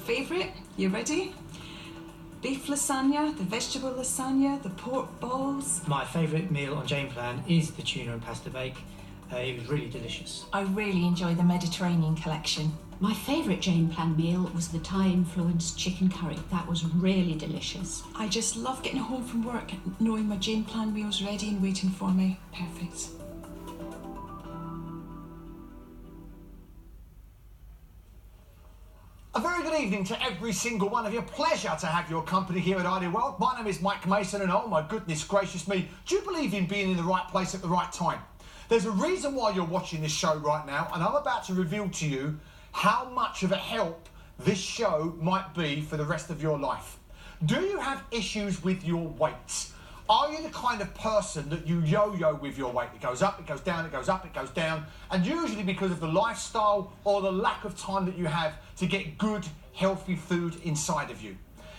favourite. You ready? Beef lasagna, the vegetable lasagna, the pork balls. My favourite meal on Jane Plan is the tuna and pasta bake. It was really delicious. I really enjoy the Mediterranean collection. My favourite Jane Plan meal was the Thai-influenced chicken curry. That was really delicious. I just love getting home from work and knowing my Jane Plan meal's ready and waiting for me. Perfect. A very good evening to every single one of you. Pleasure to have your company here at Ideal World. My name is Mike Mason and oh my goodness gracious me, do you believe in being in the right place at the right time? There's a reason why you're watching this show right now, and I'm about to reveal to you how much of a help this show might be for the rest of your life. Do you have issues with your weight? Are you the kind of person that you yo-yo with your weight? It goes up, it goes down, it goes up, it goes down, and usually because of the lifestyle or the lack of time that you have to get good, healthy food inside of you.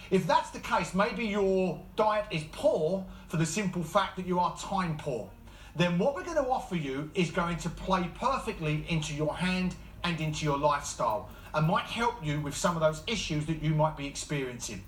If that's the case, maybe your diet is poor for the simple fact that you are time poor. Then what we're going to offer you is going to play perfectly into your hand and into your lifestyle and might help you with some of those issues that you might be experiencing.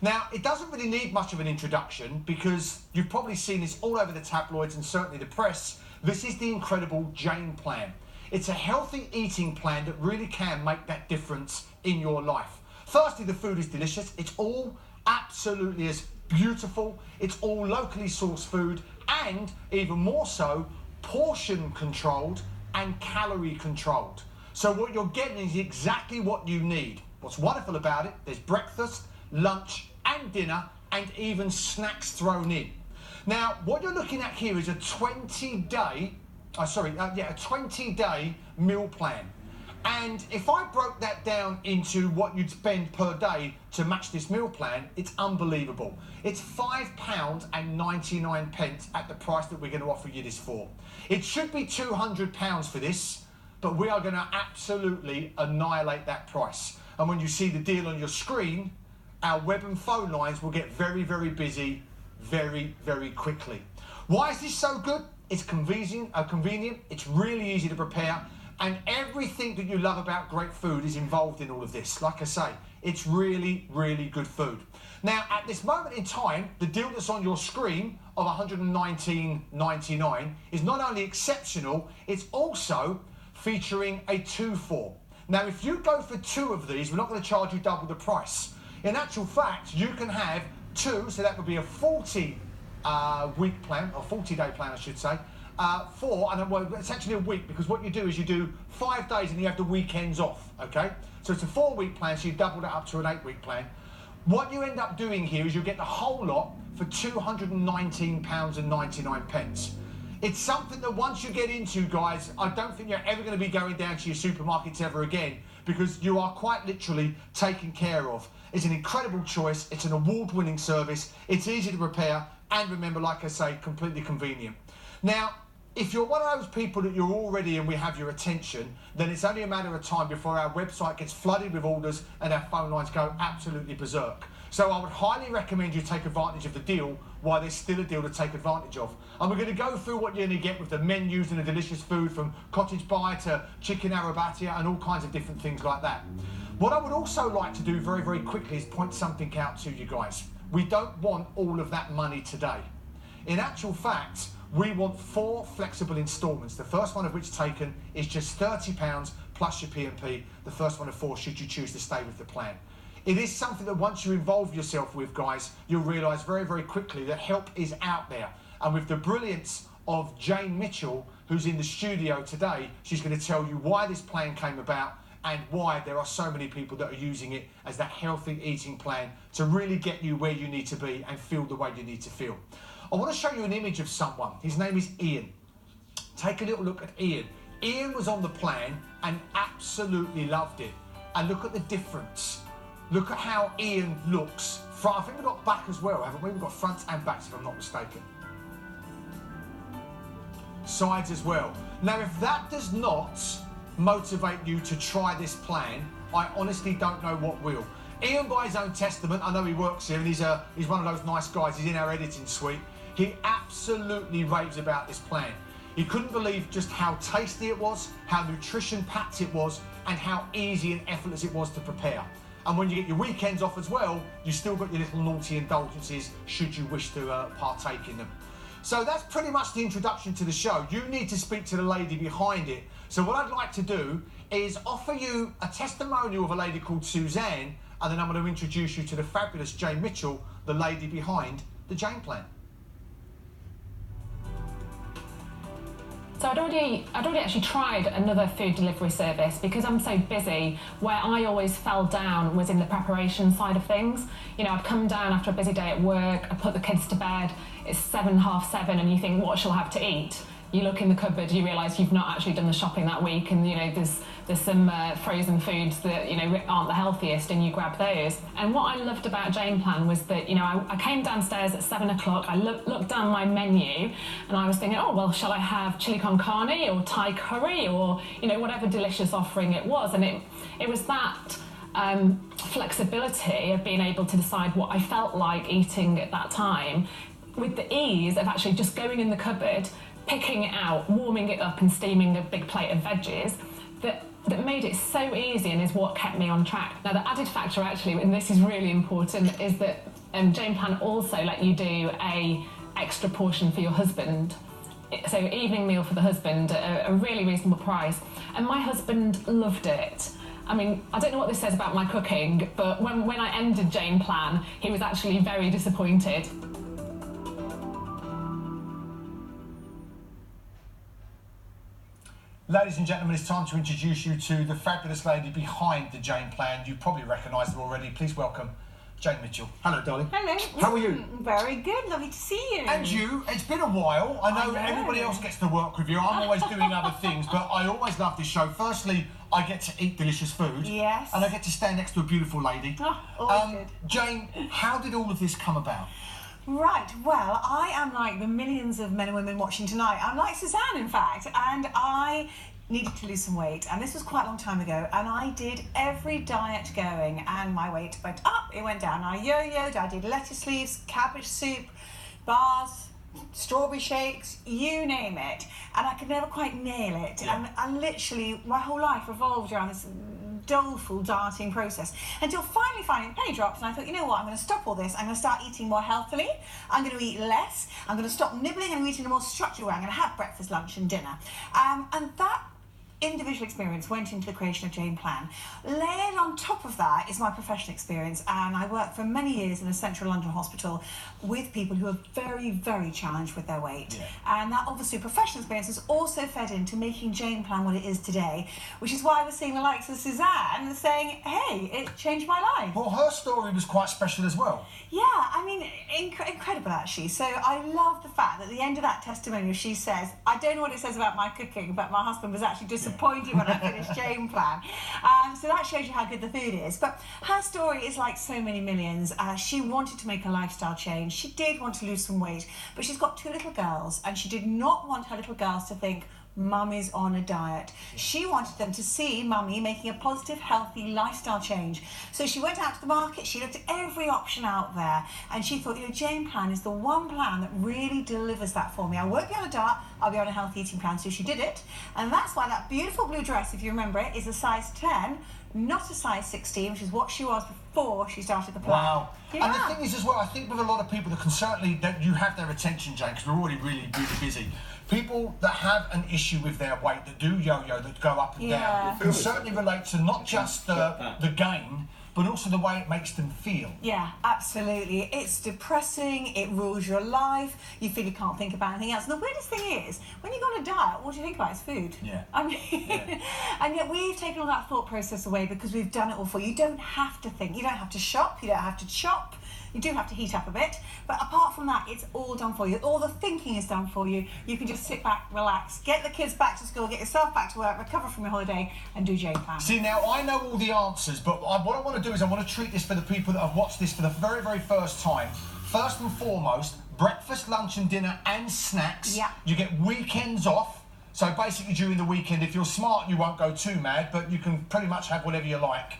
Now, it doesn't really need much of an introduction because you've probably seen this all over the tabloids and certainly the press. This is the incredible Jane Plan. It's a healthy eating plan that really can make that difference in your life. Firstly, the food is delicious. It's all absolutely as beautiful. It's all locally sourced food and even more so, portion controlled and calorie controlled. So what you're getting is exactly what you need. What's wonderful about it, there's breakfast, lunch and dinner and even snacks thrown in. Now, what you're looking at here is a 20-day meal plan. And if I broke that down into what you'd spend per day to match this meal plan, it's unbelievable. It's £5.99 at the price that we're going to offer you this for. It should be £200 for this, but we are going to absolutely annihilate that price. And when you see the deal on your screen, our web and phone lines will get very, very busy very, very quickly. Why is this so good? It's convenient, it's really easy to prepare, and everything that you love about great food is involved in all of this. Like I say, it's really, really good food. Now, at this moment in time, the deal that's on your screen of $119.99 is not only exceptional, it's also featuring a 2-for. Now, if you go for 2 of these, we're not going to charge you double the price. In actual fact, you can have 2, so that would be a 40-week plan, or 40-day plan, I should say, it's actually a week, because what you do is you do 5 days and you have the weekends off, okay? So it's a 4-week plan, so you double that up to an 8-week plan. What you end up doing here is you get the whole lot for £219.99. It's something that once you get into, guys, I don't think you're ever going to be going down to your supermarkets ever again, because you are quite literally taken care of. It's an incredible choice, it's an award-winning service, it's easy to prepare, and remember, like I say, completely convenient. Now, if you're one of those people that you're all ready and we have your attention, then it's only a matter of time before our website gets flooded with orders and our phone lines go absolutely berserk. So I would highly recommend you take advantage of the deal while there's still a deal to take advantage of. And we're going to go through what you're going to get with the menus and the delicious food, from cottage pie to chicken arrabbiata and all kinds of different things like that. What I would also like to do very, very quickly is point something out to you guys. We don't want all of that money today. In actual fact, we want 4 flexible instalments, the first one of which taken is just £30 plus your P&P, the first one of 4 should you choose to stay with the plan. It is something that once you involve yourself with, guys, you'll realise very, very quickly that help is out there. And with the brilliance of Jane Mitchell, who's in the studio today, she's going to tell you why this plan came about and why there are so many people that are using it as that healthy eating plan to really get you where you need to be and feel the way you need to feel. I want to show you an image of someone. His name is Ian. Take a little look at Ian. Ian was on the plan and absolutely loved it. And look at the difference. Look at how Ian looks. I think we've got back as well, haven't we? We've got front and backs, if I'm not mistaken. Sides as well. Now, if that does not motivate you to try this plan, I honestly don't know what will. Ian, by his own testament, I know he works here and he's one of those nice guys, he's in our editing suite. He absolutely raves about this plan. He couldn't believe just how tasty it was, how nutrition-packed it was, and how easy and effortless it was to prepare. And when you get your weekends off as well, you've still got your little naughty indulgences should you wish to partake in them. So that's pretty much the introduction to the show. You need to speak to the lady behind it. So what I'd like to do is offer you a testimonial of a lady called Suzanne, and then I'm going to introduce you to the fabulous Jane Mitchell, the lady behind the Jane Plan. So I'd already actually tried another food delivery service because I'm so busy. Where I always fell down was in the preparation side of things. You know, I'd come down after a busy day at work, I'd put the kids to bed, it's 7, half 7, and you think, what shall I have to eat? You look in the cupboard, you realise you've not actually done the shopping that week, and you know there's some frozen foods that you know aren't the healthiest, and you grab those. And what I loved about Jane Plan was that you know I came downstairs at 7 o'clock. I looked down my menu, and I was thinking, oh well, shall I have chili con carne or Thai curry or you know whatever delicious offering it was, and it was that. Flexibility of being able to decide what I felt like eating at that time, with the ease of actually just going in the cupboard, picking it out, warming it up and steaming a big plate of veggies, that made it so easy and is what kept me on track. Now the added factor actually, and this is really important, is that Jane Plan also let you do a extra portion for your husband. So evening meal for the husband at a really reasonable price. And my husband loved it. I mean, I don't know what this says about my cooking, but when I ended Jane Plan, he was actually very disappointed. Ladies and gentlemen, it's time to introduce you to the fabulous lady behind the Jane Plan. You probably recognise her already. Please welcome Jane Mitchell. Hello, darling. Hello. How are you? Very good. Lovely to see you. And you. It's been a while. I know everybody else gets to work with you. I'm always doing other things, but I always love this show. Firstly, I get to eat delicious food. Yes. And I get to stand next to a beautiful lady. Oh, always good. Jane, how did all of this come about? Right, well, I am like the millions of men and women watching tonight. I'm like Suzanne, in fact, and I needed to lose some weight, and this was quite a long time ago, and I did every diet going, and my weight went up, it went down. I yo-yoed, I did lettuce leaves, cabbage soup, bars, strawberry shakes, you name it, and I could never quite nail it. Yeah. And I literally, my whole life revolved around this doleful dieting process until finally the penny dropped, and I thought, you know what, I'm going to stop all this. I'm going to start eating more healthily. I'm going to eat less. I'm going to stop nibbling and eating in a more structured way. I'm going to have breakfast, lunch and dinner. And that individual experience went into the creation of Jane Plan. Layered on top of that is my professional experience, and I worked for many years in a central London hospital with people who are very, very challenged with their weight. Yeah. And that obviously professional experience has also fed into making Jane Plan what it is today, which is why I was seeing the likes of Suzanne saying, hey, it changed my life. Well, her story was quite special as well. Yeah, I mean, incredible actually. So I love the fact that at the end of that testimonial she says, I don't know what it says about my cooking, but my husband was actually disappointed when I finished Jane Plan. So that shows you how good the food is. But her story is like so many millions. She wanted to make a lifestyle change. She did want to lose some weight, but she's got 2 little girls, and she did not want her little girls to think, Mummy's on a diet. She wanted them to see Mummy making a positive, healthy lifestyle change. So she went out to the market, she looked at every option out there, and she thought, you know, Jane Plan is the one plan that really delivers that for me. I won't be on a diet, I'll be on a healthy eating plan. So she did it, and that's why that beautiful blue dress, if you remember it, is a size 10, not a size 16, which is what she was before she started the plan. Wow. Yeah. And the thing is as well, I think with a lot of people that can certainly, that you have their attention, Jane, because we're already really, really busy. People that have an issue with their weight, that do yo-yo, that go up and down, can certainly relate to not just the gain, but also the way it makes them feel. Yeah, absolutely. It's depressing, it rules your life, you feel you can't think about anything else. And the weirdest thing is, when you go on a diet, what do you think about? It's food. Yeah. I mean, and yet we've taken all that thought process away because we've done it all for you. You don't have to think, you don't have to shop, you don't have to chop. You do have to heat up a bit, but apart from that, it's all done for you. All the thinking is done for you. You can just sit back, relax, get the kids back to school, get yourself back to work, recover from your holiday, and do Jane Plan. See, now I know all the answers, but what I want to do is I want to treat this for the people that have watched this for the very, very first time. First and foremost, breakfast, lunch and dinner and snacks. Yeah. You get weekends off. So basically during the weekend, if you're smart, you won't go too mad, but you can pretty much have whatever you like.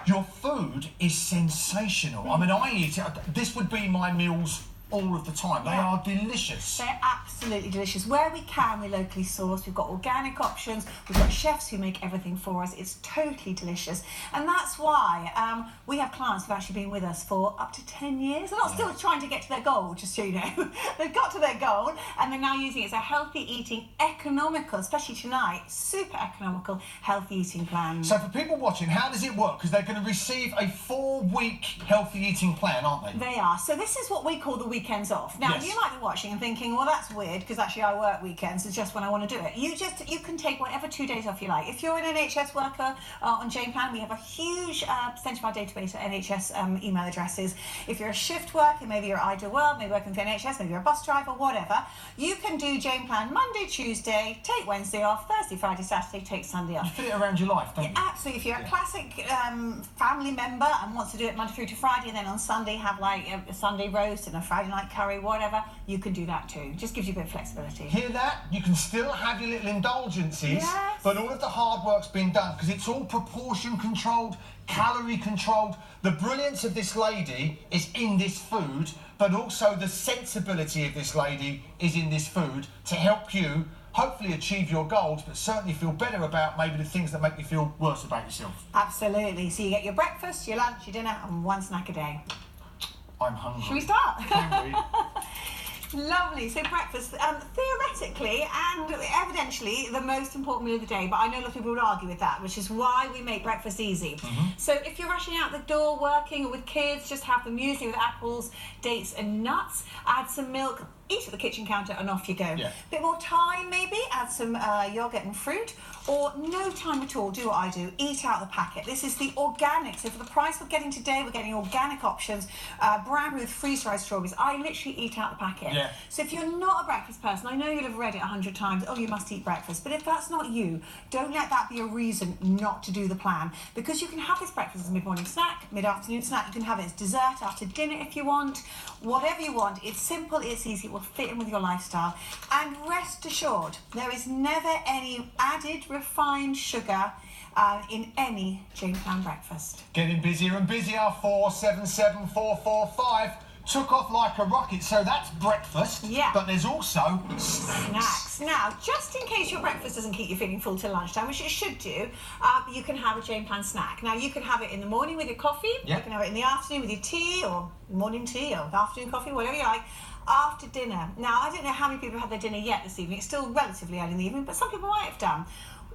Your food is sensational. I mean, I eat it. This would be my meals all of the time. They are delicious. They're absolutely delicious. Where we can, we locally source. We've got organic options. We've got chefs who make everything for us. It's totally delicious. And that's why we have clients who've actually been with us for up to 10 years. They're not still trying to get to their goal, just so you know. They've got to their goal and they're now using it as a healthy eating, economical, especially tonight, super economical, healthy eating plan. So for people watching, how does it work? Because they're going to receive a 4-week healthy eating plan, aren't they? They are. So this is what we call the weekends off. Now, Yes. you might be watching and thinking, well, that's weird, because actually I work weekends. It's just when I want to do it. You can take whatever 2 days off you like. If you're an NHS worker on Jane Plan, we have a huge percentage of our database of NHS email addresses. If you're a shift worker, maybe you're at Ideal World, maybe working for NHS, maybe you're a bus driver, whatever, you can do Jane Plan Monday, Tuesday, take Wednesday off, Thursday, Friday, Saturday, take Sunday off. You fit it around your life, don't you? Absolutely. If you're a classic family member and wants to do it Monday through to Friday, and then on Sunday have like a Sunday roast and a Friday night curry, whatever, you can do that too. Just gives you a bit of flexibility. Hear that? You can still have your little indulgences, Yes. but all of the hard work's been done because it's all proportion controlled, calorie controlled. The brilliance of this lady is in this food, but also the sensibility of this lady is in this food to help you hopefully achieve your goals, but certainly feel better about maybe the things that make you feel worse about yourself. Absolutely. So you get your breakfast, your lunch, your dinner, and one snack a day. I'm hungry. Should we start? Can we? Lovely. So breakfast, theoretically and evidentially, the most important meal of the day. But I know a lot of people would argue with that, which is why we make breakfast easy. So if you're rushing out the door, working or with kids, just have the muesli with apples, dates and nuts. Add some milk. Eat at the kitchen counter and off you go. Yeah. Bit more time maybe, add some yoghurt and fruit, or no time at all, do what I do, eat out the packet. This is the organic, so for the price we're getting today, we're getting organic options, brown with freeze-dried strawberries. I literally eat out the packet. Yeah. So if you're not a breakfast person, I know you'll have read it 100 times, oh, you must eat breakfast, but if that's not you, don't let that be a reason not to do the plan, because you can have this breakfast as a mid-morning snack, mid-afternoon snack, you can have it as dessert after dinner if you want, whatever you want. It's simple, it's easy, it will fit in with your lifestyle, and rest assured there is never any added refined sugar in any Jane Plan breakfast. Getting busier and busier. 477445 took off like a rocket. So that's breakfast. Yeah. But there's also Snacks. Now, just in case your breakfast doesn't keep you feeling full till lunchtime, which it should do, you can have a Jane Plan snack. Now, you can have it in the morning with your coffee, Yeah. you can have it in the afternoon with your tea, or morning tea, or afternoon coffee, whatever you like, after dinner. Now, I don't know how many people have had their dinner yet this evening. It's still relatively early in the evening, but some people might have done.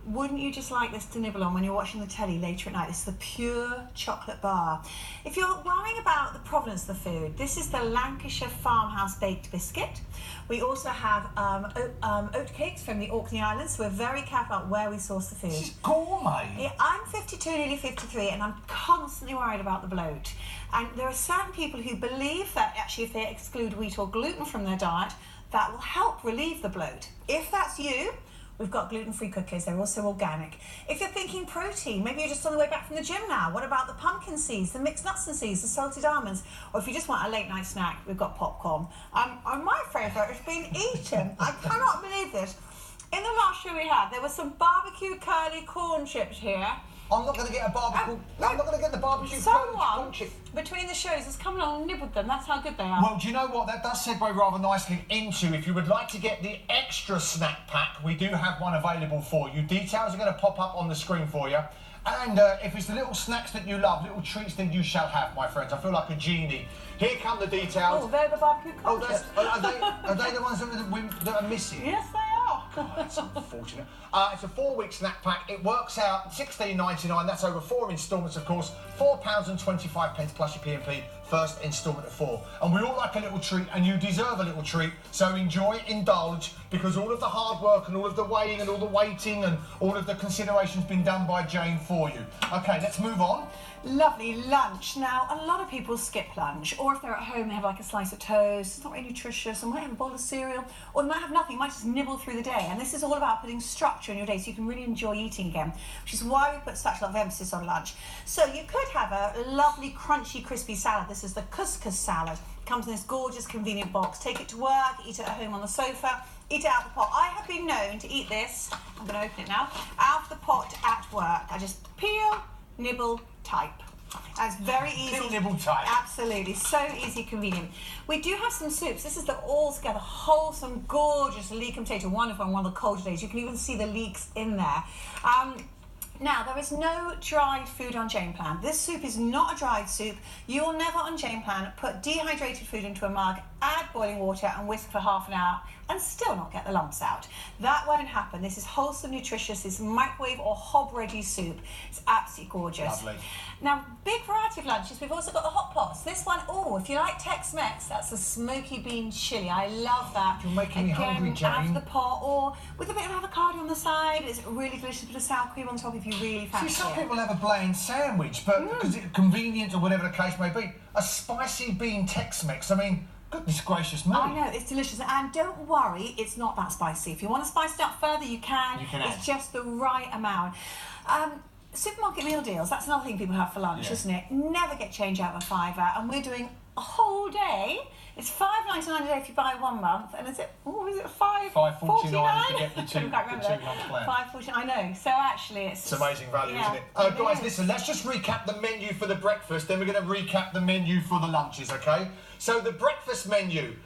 Wouldn't you just like this to nibble on when you're watching the telly later at night? This is the pure chocolate bar. If you're worrying about the provenance of the food, this is the Lancashire Farmhouse Baked Biscuit. We also have oat cakes from the Orkney Islands, so we're very careful about where we source the food. this is gourmet. Yeah, I'm 52, nearly 53, and I'm constantly worried about the bloat. And there are certain people who believe that actually if they exclude wheat or gluten from their diet, that will help relieve the bloat. If that's you, we've got gluten-free cookies. They're also organic. If you're thinking protein, maybe you're just on the way back from the gym now. What about the pumpkin seeds, the mixed nuts and seeds, the salted almonds? Or if you just want a late night snack, we've got popcorn. And my favourite has been eaten. I cannot believe this. In the last show we had, there were some barbecue curly corn chips here. I'm not going to get a barbecue. I'm not going to get the barbecue Someone corn chip. between the shows has come along and nibbled them. That's how good they are. Well, do you know what? That does segue rather nicely into, if you would like to get the extra snack pack, we do have one available for you. Details are going to pop up on the screen for you. And if it's the little snacks that you love, little treats, then you shall have, my friends. I feel like a genie. Here come the details. Oh, they're the barbecue corn Oh, chips. are they the ones that are missing? Yes, they are. Oh, that's unfortunate. It's a 4-week snack pack. It works out $16.99. That's over 4 instalments, of course. £4.25 plus your P&P. First instalment of 4. And we all like a little treat, and you deserve a little treat. So enjoy, indulge, because all of the hard work and all of the weighing and all the waiting and all of the consideration's been done by Jane for you. Okay, let's move on. Lovely lunch. Now, a lot of people skip lunch, or if they're at home, they have like a slice of toast. It's not very nutritious, or might have a bowl of cereal, or they might have nothing, might just nibble through the day. And this is all about putting structure in your day so you can really enjoy eating again, which is why we put such a lot of emphasis on lunch. So you could have a lovely, crunchy, crispy salad. This is the couscous salad. It comes in this gorgeous, convenient box. Take it to work, eat it at home on the sofa, eat it out of the pot. I have been known to eat this, I'm going to open it now, out of the pot at work. I just peel, nibble, type. And it's very easy. Little nibble tight. Absolutely, so easy, convenient. We do have some soups. This is the all-together, wholesome, gorgeous leek and potato. Wonderful on one of the colder days. You can even see the leeks in there. Now, there is no dried food on Jane Plan. This soup is not a dried soup. You will never on Jane Plan put dehydrated food into a mug, add boiling water and whisk for half an hour and still not get the lumps out. That won't happen. This is wholesome, nutritious. This is microwave or hob-ready soup. It's absolutely gorgeous. Lovely. Now, big variety of lunches. We've also got the hot pots. This one, oh, if you like Tex-Mex, that's a smoky bean chili. I love that. You're making me hungry, Jane. Out of the pot or with a bit of avocado on the side. It's really delicious. A bit of sour cream on top if you really fancy See, some it. people have a bland sandwich, but because it's convenient or whatever the case may be, a spicy bean Tex-Mex. I mean, goodness gracious me. I know, it's delicious. And don't worry, it's not that spicy. If you want to spice it up further, you can. You can It's add. just the right amount. Supermarket meal deals, that's another thing people have for lunch, Yeah. isn't it? Never get change out of a fiver. And we're doing a whole day. It's $5.99 a day if you buy 1 month. And is it, oh, is it $5.49 if you get the two- I can't remember the that. 2 month plan. $5.49, I know. So actually it's... It's amazing value, Yeah, isn't it? it Guys, is. listen, let's just recap the menu for the breakfast, then we're going to recap the menu for the lunches, okay? So the breakfast menu,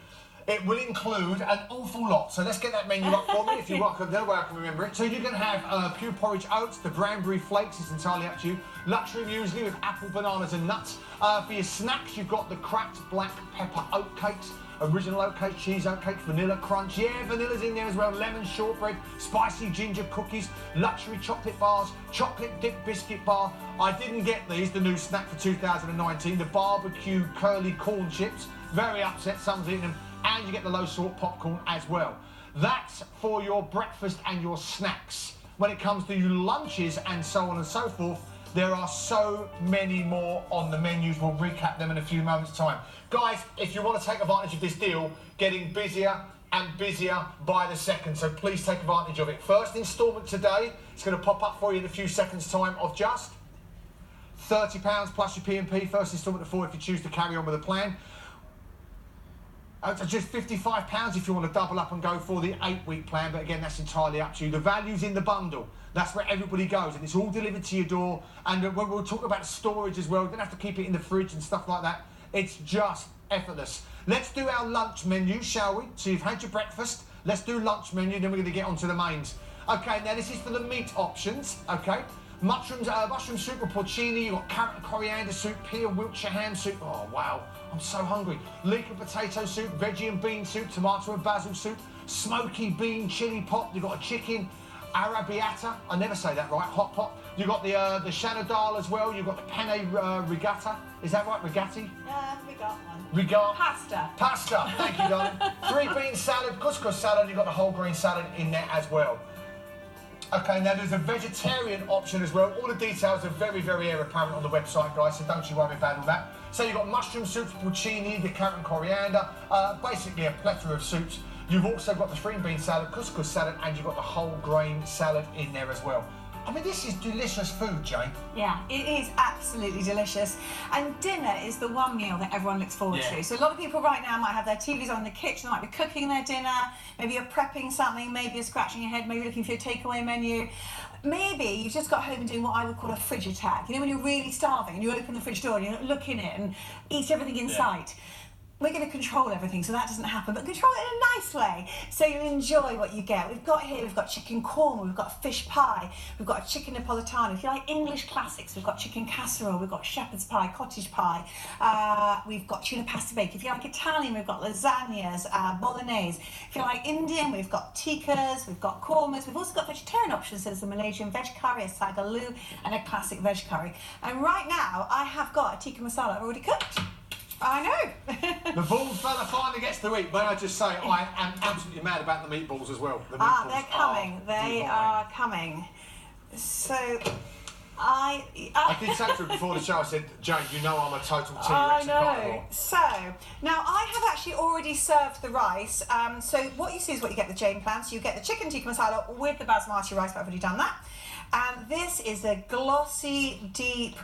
it will include an awful lot. So let's get that menu up for me, if you're welcome. No way I can remember it. So you can have pure porridge oats, the Branbury flakes, it's entirely up to you. Luxury muesli with apple, bananas and nuts. For your snacks, you've got the cracked black pepper oat cakes, original oat cake, cheese oat cake, vanilla crunch. Yeah, vanilla's in there as well. Lemon shortbread, spicy ginger cookies, luxury chocolate bars, chocolate dip biscuit bar. I didn't get these, the new snack for 2019, the barbecue curly corn chips. Very upset, someone's eating them. And you get the low salt popcorn as well. That's for your breakfast and your snacks. When it comes to your lunches and so on and so forth, there are so many more on the menus. We'll recap them in a few moments' time. Guys, if you want to take advantage of this deal, getting busier and busier by the second, so please take advantage of it. First instalment today, it's going to pop up for you in a few seconds' time of just £30 plus your P&P. First instalment of 4 if you choose to carry on with the plan. Just £55 if you want to double up and go for the 8-week plan, but again, that's entirely up to you. The value's in the bundle. That's where everybody goes, and it's all delivered to your door. And we'll talk about storage as well. You don't have to keep it in the fridge and stuff like that. It's just effortless. Let's do our lunch menu, shall we? So you've had your breakfast. Let's do lunch menu, then we're going to get on to the mains. Okay, now this is for the meat options, okay? Mushroom soup with porcini, you've got carrot and coriander soup, pea and Wiltshire ham soup. Oh, wow, I'm so hungry. Leek and potato soup, veggie and bean soup, tomato and basil soup, smoky bean chili pot, you've got a chicken arrabbiata, I never say that right, hot pot. You've got the chana dal as well, you've got the penne rigata, is that right, rigatti? we got one. Rigata. Pasta. Pasta, thank you, darling. 3 bean salad, couscous salad, you've got the whole grain salad in there as well. Okay, now there's a vegetarian option as well. All the details are very, very apparent on the website, guys, so don't you worry about all that. So you've got mushroom soups, porcini, the carrot and coriander, basically a plethora of soups. You've also got the 3 bean salad, couscous salad, and you've got the whole grain salad in there as well. I mean, this is delicious food, Jane. Yeah, it is absolutely delicious. And dinner is the one meal that everyone looks forward to. So a lot of people right now might have their TVs on in the kitchen, they might be cooking their dinner, maybe you're prepping something, maybe you're scratching your head, maybe you're looking for your takeaway menu. Maybe you've just got home and doing what I would call a fridge attack. You know, when you're really starving and you open the fridge door and you look in it and eat everything in sight. We're going to control everything, so that doesn't happen, but control it in a nice way, so you'll enjoy what you get. We've got chicken korma, we've got fish pie, we've got a chicken napolitano. If you like English classics, we've got chicken casserole, we've got shepherd's pie, cottage pie, we've got tuna pasta bake. If you like Italian, we've got lasagnas, bolognese. If you like Indian, we've got tikkas, we've got kormas. We've also got vegetarian options, so there's a Malaysian veg curry, a sagaloo, and a classic veg curry. And right now, I have got a tikka masala I've already cooked. I know. The bald fella finally gets to eat. May I just say, I am absolutely mad about the meatballs as well. The meatballs They're coming. They are coming. So, I did say to her before the show, I said, Jane, you know I'm a total T-Rex. I and know. carnivore. So, now I have actually already served the rice. So what you see is what you get with Jane Plan. So you get the chicken tikka masala with the basmati rice, but I've already done that. And this is a glossy, deep,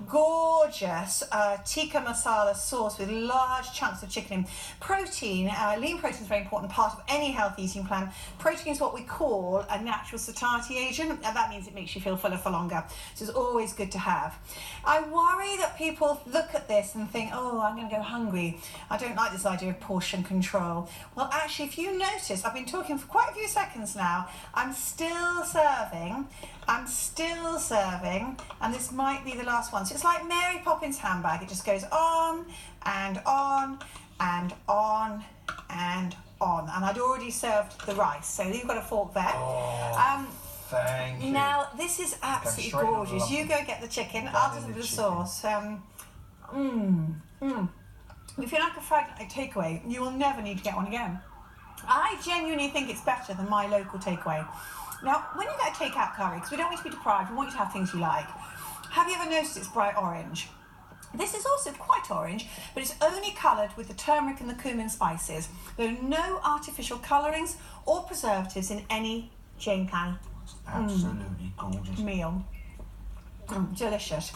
gorgeous tikka masala sauce with large chunks of chicken. Protein, lean protein is a very important part of any healthy eating plan. Protein is what we call a natural satiety agent, and that means it makes you feel fuller for longer. So it's always good to have. I worry that people look at this and think, oh, I'm going to go hungry. I don't like this idea of portion control. Well, actually, if you notice, I've been talking for quite a few seconds now. I'm still serving, and this might be the last one. So it's like Mary Poppins handbag. It just goes on and on and on and on. And I'd already served the rice, so you've got a fork there. Thank you. Now, this is absolutely straight on the gorgeous. lump. You go get the chicken, Down I'll in just do the the chicken. sauce. If you like a fried takeaway, you will never need to get one again. I genuinely think it's better than my local takeaway. Now, when you get a takeout curry, because we don't want you to be deprived, we want you to have things you like, have you ever noticed it's bright orange? This is also quite orange, but it's only coloured with the turmeric and the cumin spices. There are no artificial colourings or preservatives in any Jane Plan Absolutely gorgeous. meal. Delicious.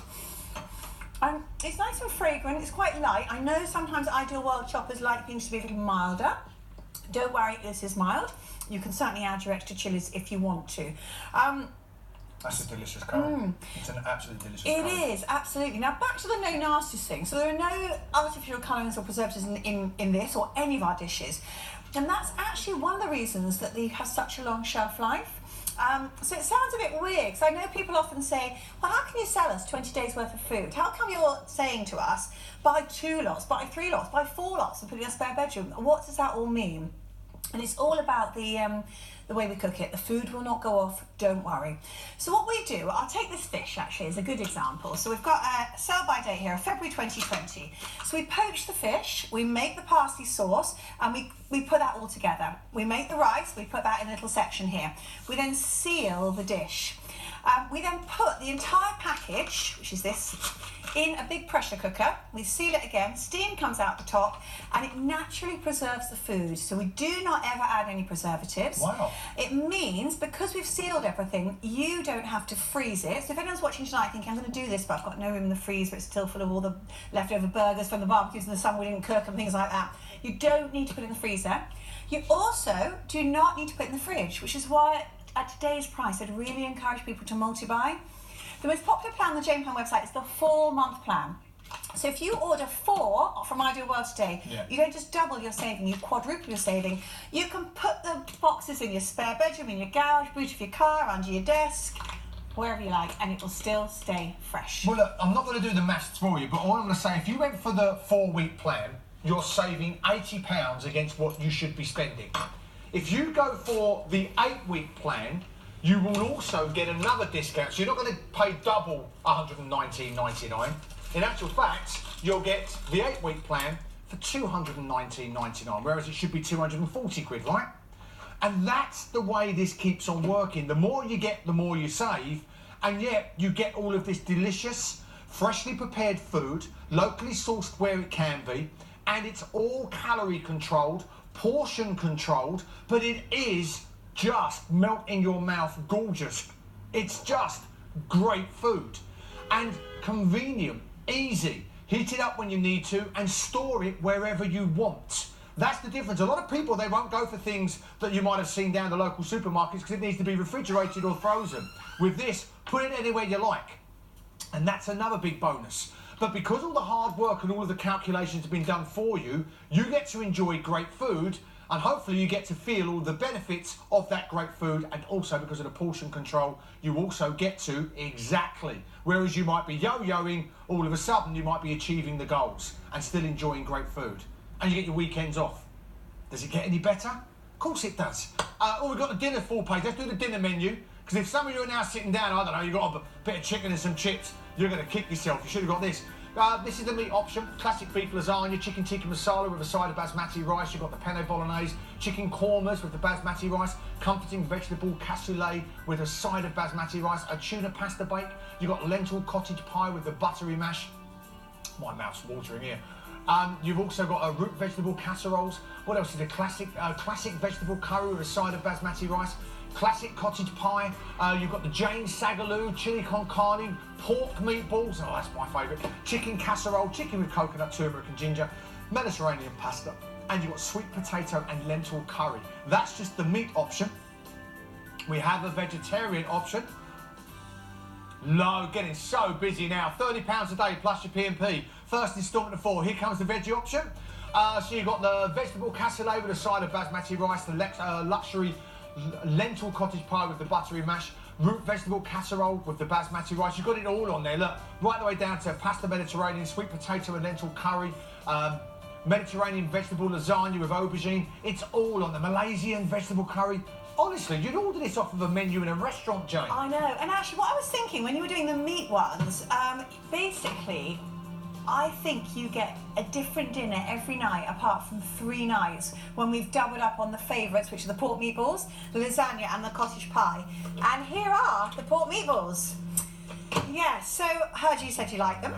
It's nice and fragrant, it's quite light. I know sometimes Ideal World shoppers like things to be a little milder. Don't worry, this is mild. You can certainly add your extra chilies if you want to. That's a delicious curry. It's an absolutely delicious It curry. is, absolutely. Now back to the no nasty thing. So there are no artificial colourings or preservatives in this or any of our dishes. And that's actually one of the reasons that they have such a long shelf life. So it sounds a bit weird, because I know people often say, well, how can you sell us 20 days worth of food? How come you're saying to us, buy 2 lots, buy 3 lots, buy 4 lots and put it in a spare bedroom? What does that all mean? And it's all about the way we cook it. The food will not go off, don't worry. So what we do, I'll take this fish actually as a good example. So we've got a sell-by date here, February 2020. So we poach the fish, we make the parsley sauce, and we put that all together. We make the rice, we put that in a little section here. We then seal the dish. We then put the entire package, which is this, in a big pressure cooker. We seal it again, steam comes out the top, and it naturally preserves the food. So we do not ever add any preservatives. Wow. It means, because we've sealed everything, you don't have to freeze it. So if anyone's watching tonight thinking, I'm going to do this, but I've got no room in the freezer, it's still full of all the leftover burgers from the barbecues in the summer we didn't cook and things like that, you don't need to put it in the freezer. You also do not need to put it in the fridge, which is why at today's price, I'd really encourage people to multi-buy. The most popular plan on the Jane Plan website is the 4-month plan. So if you order 4 from Ideal World today, you don't just double your saving, you quadruple your saving. You can put the boxes in your spare bedroom, in your garage, boot of your car, under your desk, wherever you like, and it will still stay fresh. Well, look, I'm not going to do the maths for you, but all I'm going to say, if you went for the 4-week plan, you're saving £80 against what you should be spending. If you go for the 8-week plan, you will also get another discount. So you're not going to pay double $119.99. In actual fact, you'll get the 8-week plan for $219.99, whereas it should be 240 quid, right? And that's the way this keeps on working. The more you get, the more you save, and yet you get all of this delicious, freshly prepared food, locally sourced where it can be, and it's all calorie controlled, portion controlled, but it is just melt in your mouth gorgeous. It's just great food and convenient, easy. Heat it up when you need to and store it wherever you want. That's the difference. A lot of people, they won't go for things that you might have seen down the local supermarkets because it needs to be refrigerated or frozen. With this, put it anywhere you like. And that's another big bonus. But because all the hard work and all of the calculations have been done for you, you get to enjoy great food, and hopefully you get to feel all the benefits of that great food, and also because of the portion control, you also get to exactly. Whereas you might be yo-yoing, all of a sudden you might be achieving the goals and still enjoying great food. And you get your weekends off. Does it get any better? Of course it does. We've got the dinner full page. Let's do the dinner menu. Because if some of you are now sitting down, I don't know, you've got a bit of chicken and some chips, you're going to kick yourself. You should have got this. This is the meat option. Classic beef lasagna, chicken tikka masala with a side of basmati rice. You've got the penne bolognese, chicken kormas with the basmati rice, comforting vegetable cassoulet with a side of basmati rice, a tuna pasta bake. You've got lentil cottage pie with the buttery mash. My mouth's watering here. You've also got root vegetable casseroles. What else is a classic vegetable curry with a side of basmati rice? classic cottage pie. You've got the Jane Sagaloo, chili con carne, pork meatballs, oh that's my favourite, chicken casserole, chicken with coconut, turmeric and ginger, Mediterranean pasta, and you've got sweet potato and lentil curry. That's just the meat option. We have a vegetarian option. Getting so busy now. £30 a day plus your P&P. First instalment of 4. Here comes the veggie option. So you've got the vegetable cassoulet with a side of basmati rice, the luxury lentil cottage pie with the buttery mash, root vegetable casserole with the basmati rice. You've got it all on there. Look, right the way down to pasta Mediterranean, sweet potato and lentil curry, Mediterranean vegetable lasagna with aubergine. It's all on the Malaysian vegetable curry. Honestly, you'd order this off of a menu in a restaurant, Jane. I know. And actually, what I was thinking when you were doing the meat ones, basically, I think you get a different dinner every night apart from 3 nights when we've doubled up on the favourites, which are the pork meatballs, the lasagna and the cottage pie. And here are the pork meatballs. Yeah, so heard you said you like them.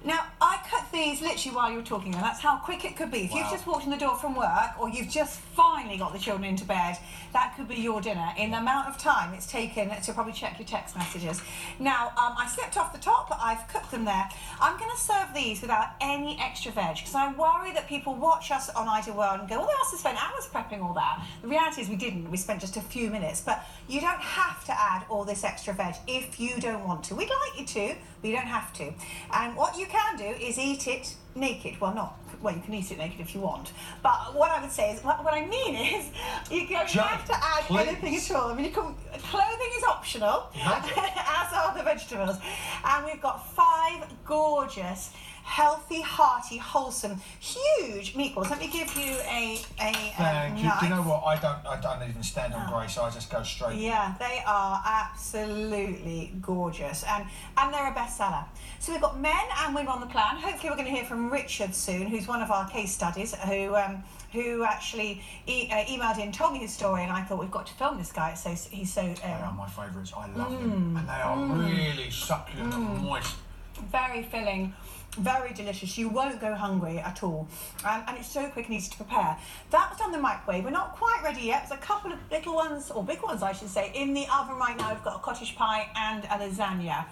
Now, I cut these literally while you were talking, and that's how quick it could be. If you've just walked in the door from work, or you've just finally got the children into bed, that could be your dinner in the amount of time it's taken to probably check your text messages. Now, I slipped off the top, but I've cooked them there. I'm going to serve these without any extra veg, because I worry that people watch us on Ideal World and go, well, they must have spent hours prepping all that. The reality is we didn't. We spent just a few minutes, but you don't have to add all this extra veg if you don't want to. We'd like you to, but you don't have to. And what you can do is eat it naked. Well, you can eat it naked if you want. But what I would say is, what I mean is, you don't have to add anything at all. I mean, clothing is optional, as are the vegetables. And we've got 5 gorgeous, healthy, hearty, wholesome, huge meatballs. Let me give you a Thank you. knife. Do you know what? I don't even stand on Grace. I just go straight. Yeah, they are absolutely gorgeous, and they're a bestseller. So we've got men and women on the plan. Hopefully, we're going to hear from Richard soon, who's one of our case studies, who actually emailed in, told me his story, and I thought we've got to film this guy. So he's so. They are my favourites. I love them, and they are really succulent and moist. Very filling. Very delicious. You won't go hungry at all. And it's so quick and easy to prepare. That was done in the microwave. We're not quite ready yet. There's a couple of little ones, or big ones I should say, in the oven right now. We've got a cottage pie and a lasagna.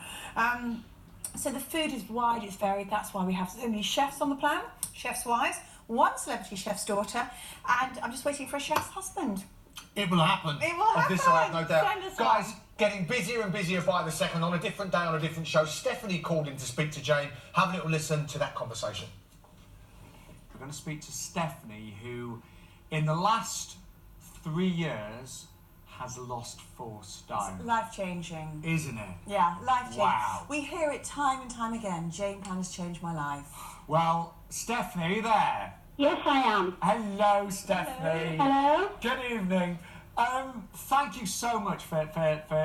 So the food is wide, it's varied. That's why we have so many chefs on the plan, chefs' wives, 1 celebrity chef's daughter, and I'm just waiting for a chef's husband. It will happen. It will happen. Of this I have no doubt. Send us Guys, one. getting busier and busier by the second on a different day on a different show. Stephanie called in to speak to Jane. Have a little listen to that conversation. We're going to speak to Stephanie, who in the last 3 years has lost 4 stone. Life-changing. Isn't it? Yeah, life-changing. Wow. We hear it time and time again. Jane Plan has changed my life. Well, Stephanie, are you there? Yes, I am. Hello, Stephanie. Hello. Good evening. Thank you so much for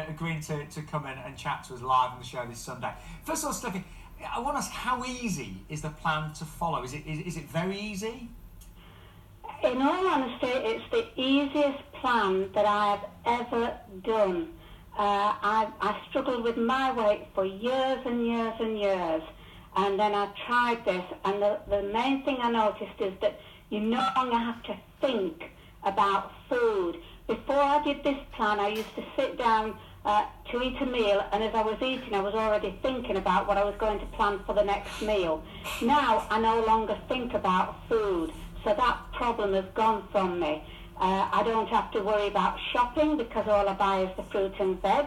agreeing to come in and chat to us live on the show this Sunday. First of all, Stephanie, I want to ask, how easy is the plan to follow? Is it very easy? In all honesty, it's the easiest plan that I've ever done. I struggled with my weight for years and years and years, and then I tried this, and the main thing I noticed is that you no longer have to think about food. Before I did this plan, I used to sit down to eat a meal, and as I was eating, I was already thinking about what I was going to plan for the next meal. Now I no longer think about food, so that problem has gone from me. I don't have to worry about shopping because all I buy is the fruit and veg.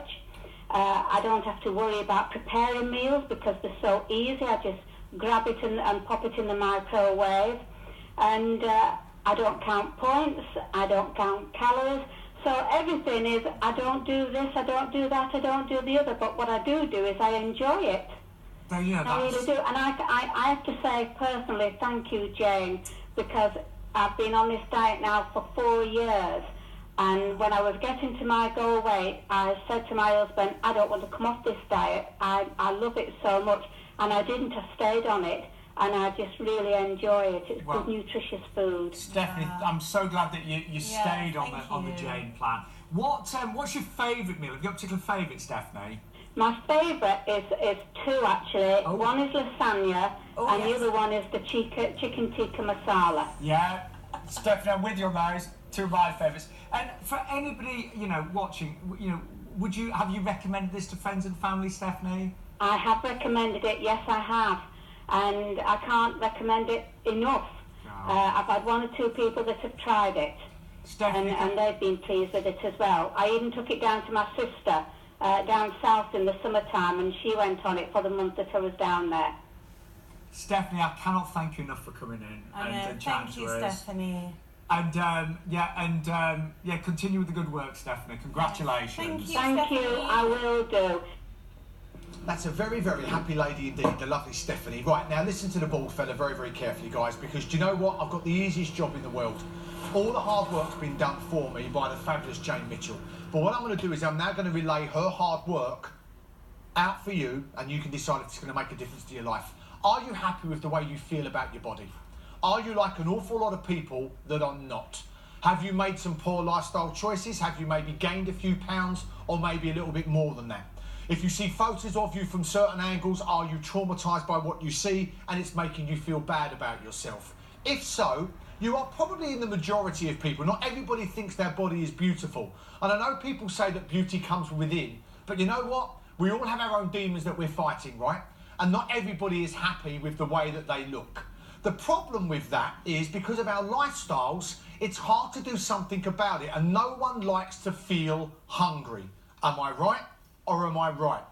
I don't have to worry about preparing meals because they're so easy. I just grab it and pop it in the microwave. And I don't count points, I don't count calories. So everything is, I don't do this, I don't do that, I don't do the other. But what I do is I enjoy it. Yeah, I really do. And I have to say personally, thank you, Jane, because I've been on this diet now for 4 years. And when I was getting to my goal weight, I said to my husband, I don't want to come off this diet. I love it so much. And I didn't. I stayed on it. And I just really enjoy it. It's good, nutritious food. Stephanie, I'm so glad that you stayed on the Jane Plan. What's your favourite meal? Have you got a particular favourite, Stephanie? My favourite is 2 actually. Oh. One is lasagna, and the other one is the chicken tikka masala. Yeah, Stephanie, I'm with you on those. two of my favourites. And for anybody, you know, watching, you know, have you recommended this to friends and family, Stephanie? I have recommended it, yes I have. And I can't recommend it enough. I've had one or two people that have tried it. Stephanie, And they've been pleased with it as well. I even took it down to my sister down south in the summertime, and she went on it for the month that I was down there. Stephanie, I cannot thank you enough for coming in and chatting Thank you, to us. Stephanie. And continue with the good work, Stephanie. Congratulations. Thank you, Thank you, Stephanie. I will do. That's a very, very happy lady indeed, the lovely Stephanie. Right, now listen to the bald fella very, very carefully, guys, because do you know what? I've got the easiest job in the world. All the hard work's been done for me by the fabulous Jane Mitchell. But what I'm going to do is I'm now going to relay her hard work out for you, and you can decide if it's going to make a difference to your life. Are you happy with the way you feel about your body? Are you like an awful lot of people that are not? Have you made some poor lifestyle choices? Have you maybe gained a few pounds, or maybe a little bit more than that? If you see photos of you from certain angles, are you traumatised by what you see and it's making you feel bad about yourself? If so, you are probably in the majority of people. Not everybody thinks their body is beautiful. And I know people say that beauty comes from within, but you know what? We all have our own demons that we're fighting, right? And not everybody is happy with the way that they look. The problem with that is because of our lifestyles, it's hard to do something about it, and no one likes to feel hungry. Am I right? Or am I right?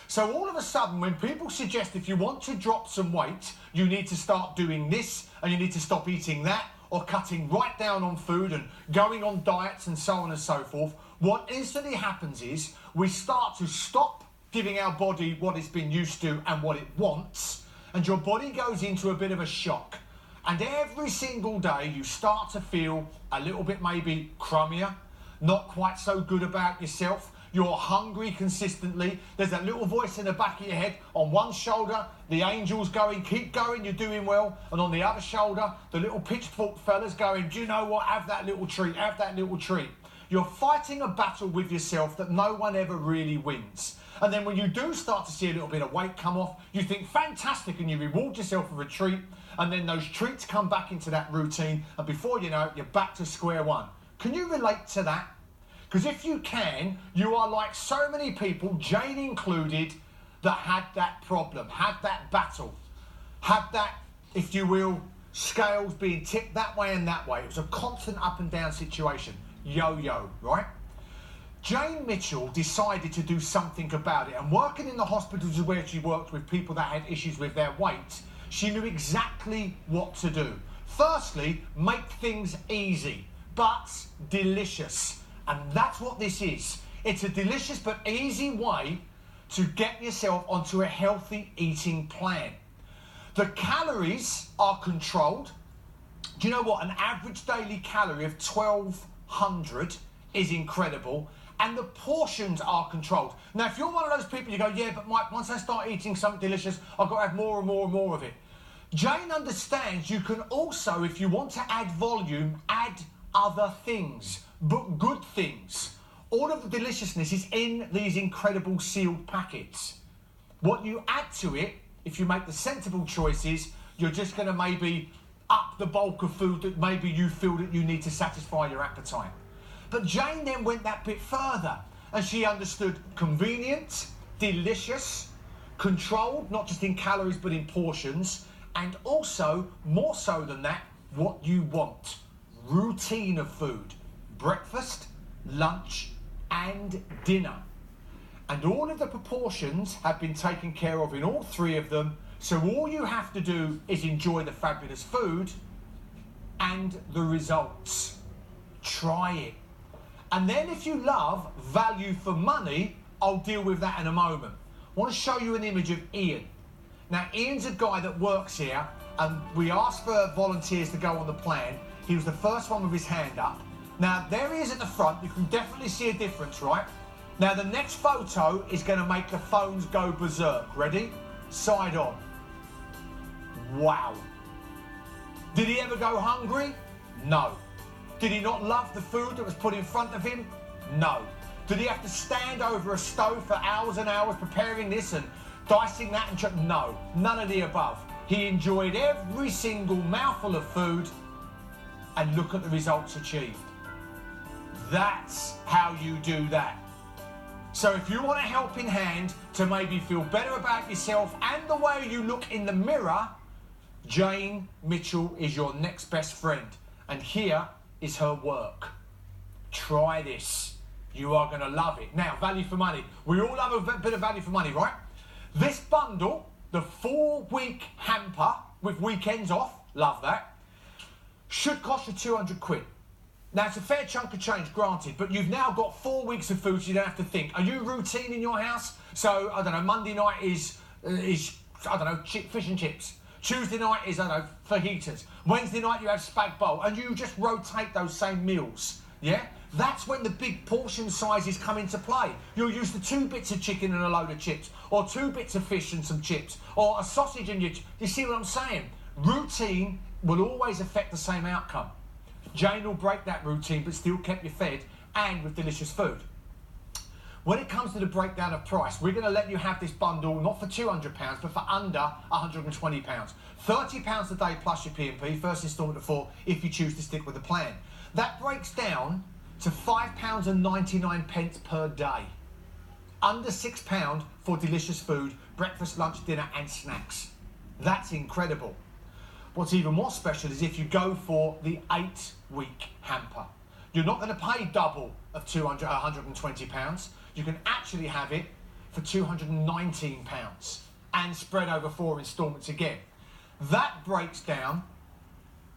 So all of a sudden, when people suggest if you want to drop some weight, you need to start doing this and you need to stop eating that, or cutting right down on food and going on diets and so on and so forth, what instantly happens is we start to stop giving our body what it's been used to and what it wants, and your body goes into a bit of a shock. And every single day you start to feel a little bit maybe crummier, not quite so good about yourself. You're hungry consistently. There's that little voice in the back of your head. On one shoulder, the angel's going, keep going, you're doing well. And on the other shoulder, the little pitchfork fella's going, do you know what? Have that little treat, have that little treat. You're fighting a battle with yourself that no one ever really wins. And then when you do start to see a little bit of weight come off, you think fantastic and you reward yourself with a treat. And then those treats come back into that routine. And before you know it, you're back to square one. Can you relate to that? Because if you can, you are like so many people, Jane included, that had that problem, had that battle, had that, if you will, scales being tipped that way and that way. It was a constant up and down situation. Yo-yo, right? Jane Mitchell decided to do something about it, and working in the hospitals where she worked with people that had issues with their weight, she knew exactly what to do. Firstly, make things easy, but delicious. And that's what this is. It's a delicious but easy way to get yourself onto a healthy eating plan. The calories are controlled. Do you know what? An average daily calorie of 1,200 is incredible. And the portions are controlled. Now, if you're one of those people, you go, yeah, but Mike, once I start eating something delicious, I've got to have more and more and more of it. Jane understands you can also, if you want to add volume, add other things, but good things. All of the deliciousness is in these incredible sealed packets. What you add to it, if you make the sensible choices, you're just going to maybe up the bulk of food that maybe you feel that you need to satisfy your appetite. But Jane then went that bit further, and she understood convenient, delicious, controlled, not just in calories but in portions, and also, more so than that, what you want. Routine of food. Breakfast, lunch, and dinner. And all of the proportions have been taken care of in all three of them, so all you have to do is enjoy the fabulous food and the results. Try it. And then if you love value for money, I'll deal with that in a moment. I want to show you an image of Ian. Now, Ian's a guy that works here, and we asked for volunteers to go on the plan. He was the first one with his hand up. Now, there he is at the front. You can definitely see a difference, right? Now, the next photo is going to make the phones go berserk. Ready? Side on. Wow. Did he ever go hungry? No. Did he not love the food that was put in front of him? No. Did he have to stand over a stove for hours and hours preparing this and dicing that and no, none of the above. He enjoyed every single mouthful of food, and look at the results achieved. That's how you do that. So if you want a helping hand to maybe feel better about yourself and the way you look in the mirror, Jane Mitchell is your next best friend. And here is her work. Try this. You are going to love it. Now, value for money. We all love a bit of value for money, right? This bundle, the 4-week hamper with weekends off, love that, should cost you 200 quid. Now, it's a fair chunk of change, granted, but you've now got 4 weeks of food, so you don't have to think. Are you routine in your house? So, I don't know, Monday night is I don't know, fish and chips. Tuesday night is, I don't know, fajitas. Wednesday night you have spag bowl, and you just rotate those same meals, yeah? That's when the big portion sizes come into play. You'll use the 2 bits of chicken and a load of chips, or 2 bits of fish and some chips, or a sausage and you see what I'm saying? Routine will always affect the same outcome. Jane will break that routine, but still kept you fed and with delicious food. When it comes to the breakdown of price, we're going to let you have this bundle not for £200, but for under £120. £30 a day plus your P&P, first instalment of 4, if you choose to stick with the plan. That breaks down to £5.99 per day. Under £6 for delicious food, breakfast, lunch, dinner and snacks. That's incredible. What's even more special is if you go for the 8-week hamper. You're not going to pay double of £120. You can actually have it for £219 and spread over 4 instalments again. That breaks down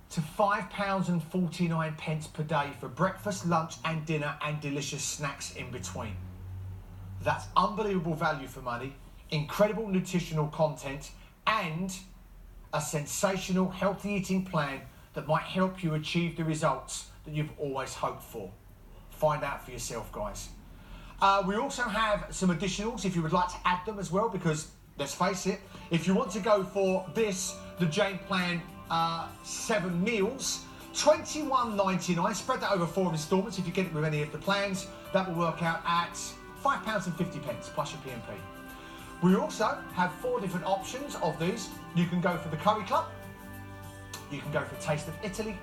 to £5.49 per day for breakfast, lunch and dinner and delicious snacks in between. That's unbelievable value for money, incredible nutritional content and a sensational healthy eating plan that might help you achieve the results that you've always hoped for. Find out for yourself, guys. We also have some additionals if you would like to add them as well, because let's face it, if you want to go for this, the Jane Plan 7 meals, £21.99, spread that over 4 instalments. If you get it with any of the plans, that will work out at £5.50 plus your P&P. We also have 4 different options of these. You can go for the Curry Club, you can go for Taste of Italy,